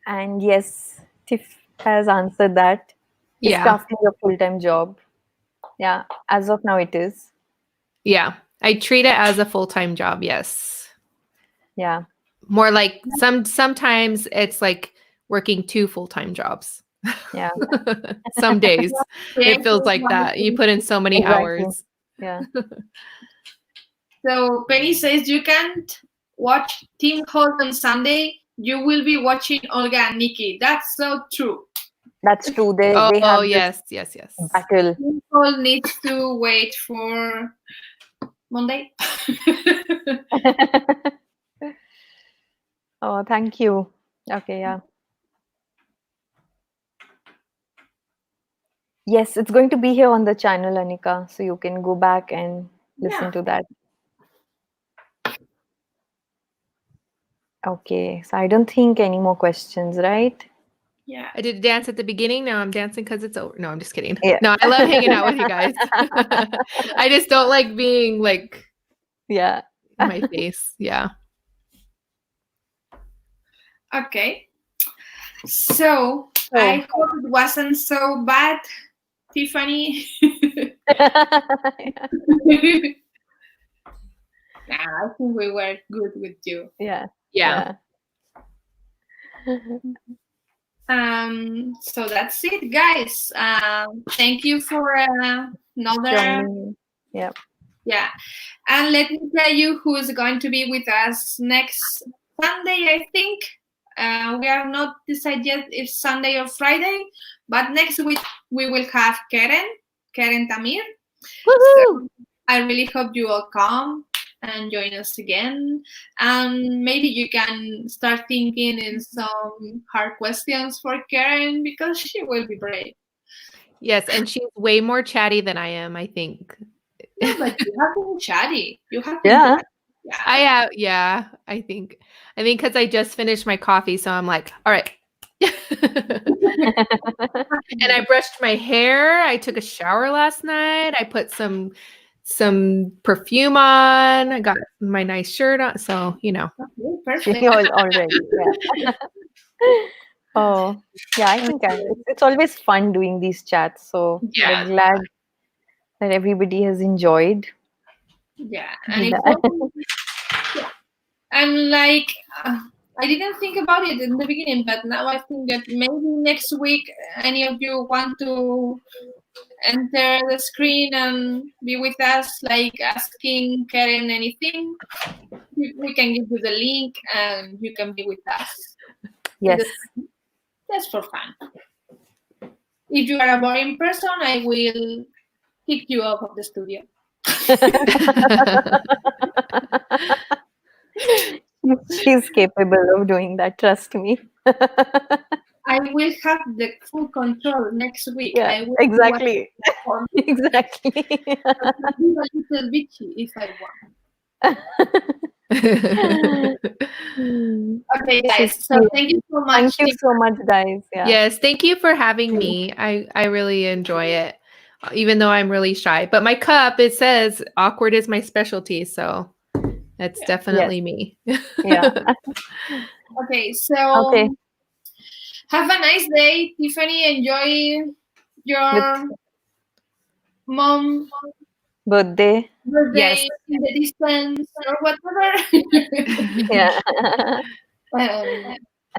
And yes, Tiff has answered that. Is Yeah. crafting your full-time job? Yeah, as of now it is. Yeah. I treat it as a full-time job. Yes. Yeah. More like sometimes it's like working 2 full-time jobs. Yeah. Some days yeah, it feels like that. You put in so many Exactly. hours. Yeah. So Penny says you can't watch Team Holt on Sunday. You will be watching Olga and Nikki. That's so true. That's true. They Oh, have this yes. battle. Team Holt needs to wait for Monday. Oh, thank you. Okay, yeah. Yes, it's going to be here on the channel, Anika, so you can go back and listen Yeah. to that. Okay, so I don't think any more questions, right? Yeah. I did dance at the beginning. Now I'm dancing because it's over. No, I'm just kidding. Yeah. No, I love hanging out with you guys. I just don't like being like Yeah. in my face. Yeah. Okay. So I hope it wasn't so bad, Tiffany. Nah, I think we were good with you. Yeah. Yeah. So that's it, guys. Thank you for another. Yeah. Yeah, and let me tell you who is going to be with us next Sunday. I think we are not decided yet if Sunday or Friday, but next week we will have Karen Tamir. So I really hope you all come and join us again. And maybe you can start thinking in some hard questions for Karen because she will be brave. Yes, and she's way more chatty than I am, I think. No, but you have been chatty. You have been Yeah. chatty. Yeah, I think because I just finished my coffee, so I'm like, all right. And I brushed my hair. I took a shower last night. I put some perfume on. I got my nice shirt on. So, Okay, perfect. Already. Yeah. Oh, yeah, I think it's always fun doing these chats. So Yeah. we're glad that everybody has enjoyed. Yeah, and it's also, yeah. I'm like, I didn't think about it in the beginning, but now I think that maybe next week any of you want to enter the screen and be with us, like asking Karen anything. We can give you the link and you can be with us. Yes. Just for fun. If you are a boring person, I will kick you out of the studio. She's capable of doing that, trust me. I will have the full control next week. Yeah, I will exactly. do Exactly. a little bitchy if I want. Okay, guys. So thank you so much. Thank you so much, guys. Yeah. Yes, thank you for having me. I really enjoy it, even though I'm really shy. But my cup, it says awkward is my specialty, so that's definitely me. Yeah. Okay, so Okay. have a nice day, Tiffany. Enjoy your mom Birthday. birthday in the distance or whatever. Yeah.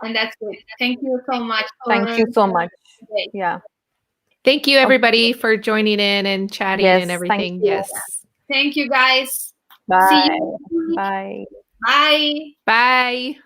And that's it. Thank you so much. Thank you so much. Today. Yeah. Thank you, everybody, for joining in and chatting Yes, and thank everything. you. Yes. Thank you, guys. Bye. See you. Bye. Bye. Bye.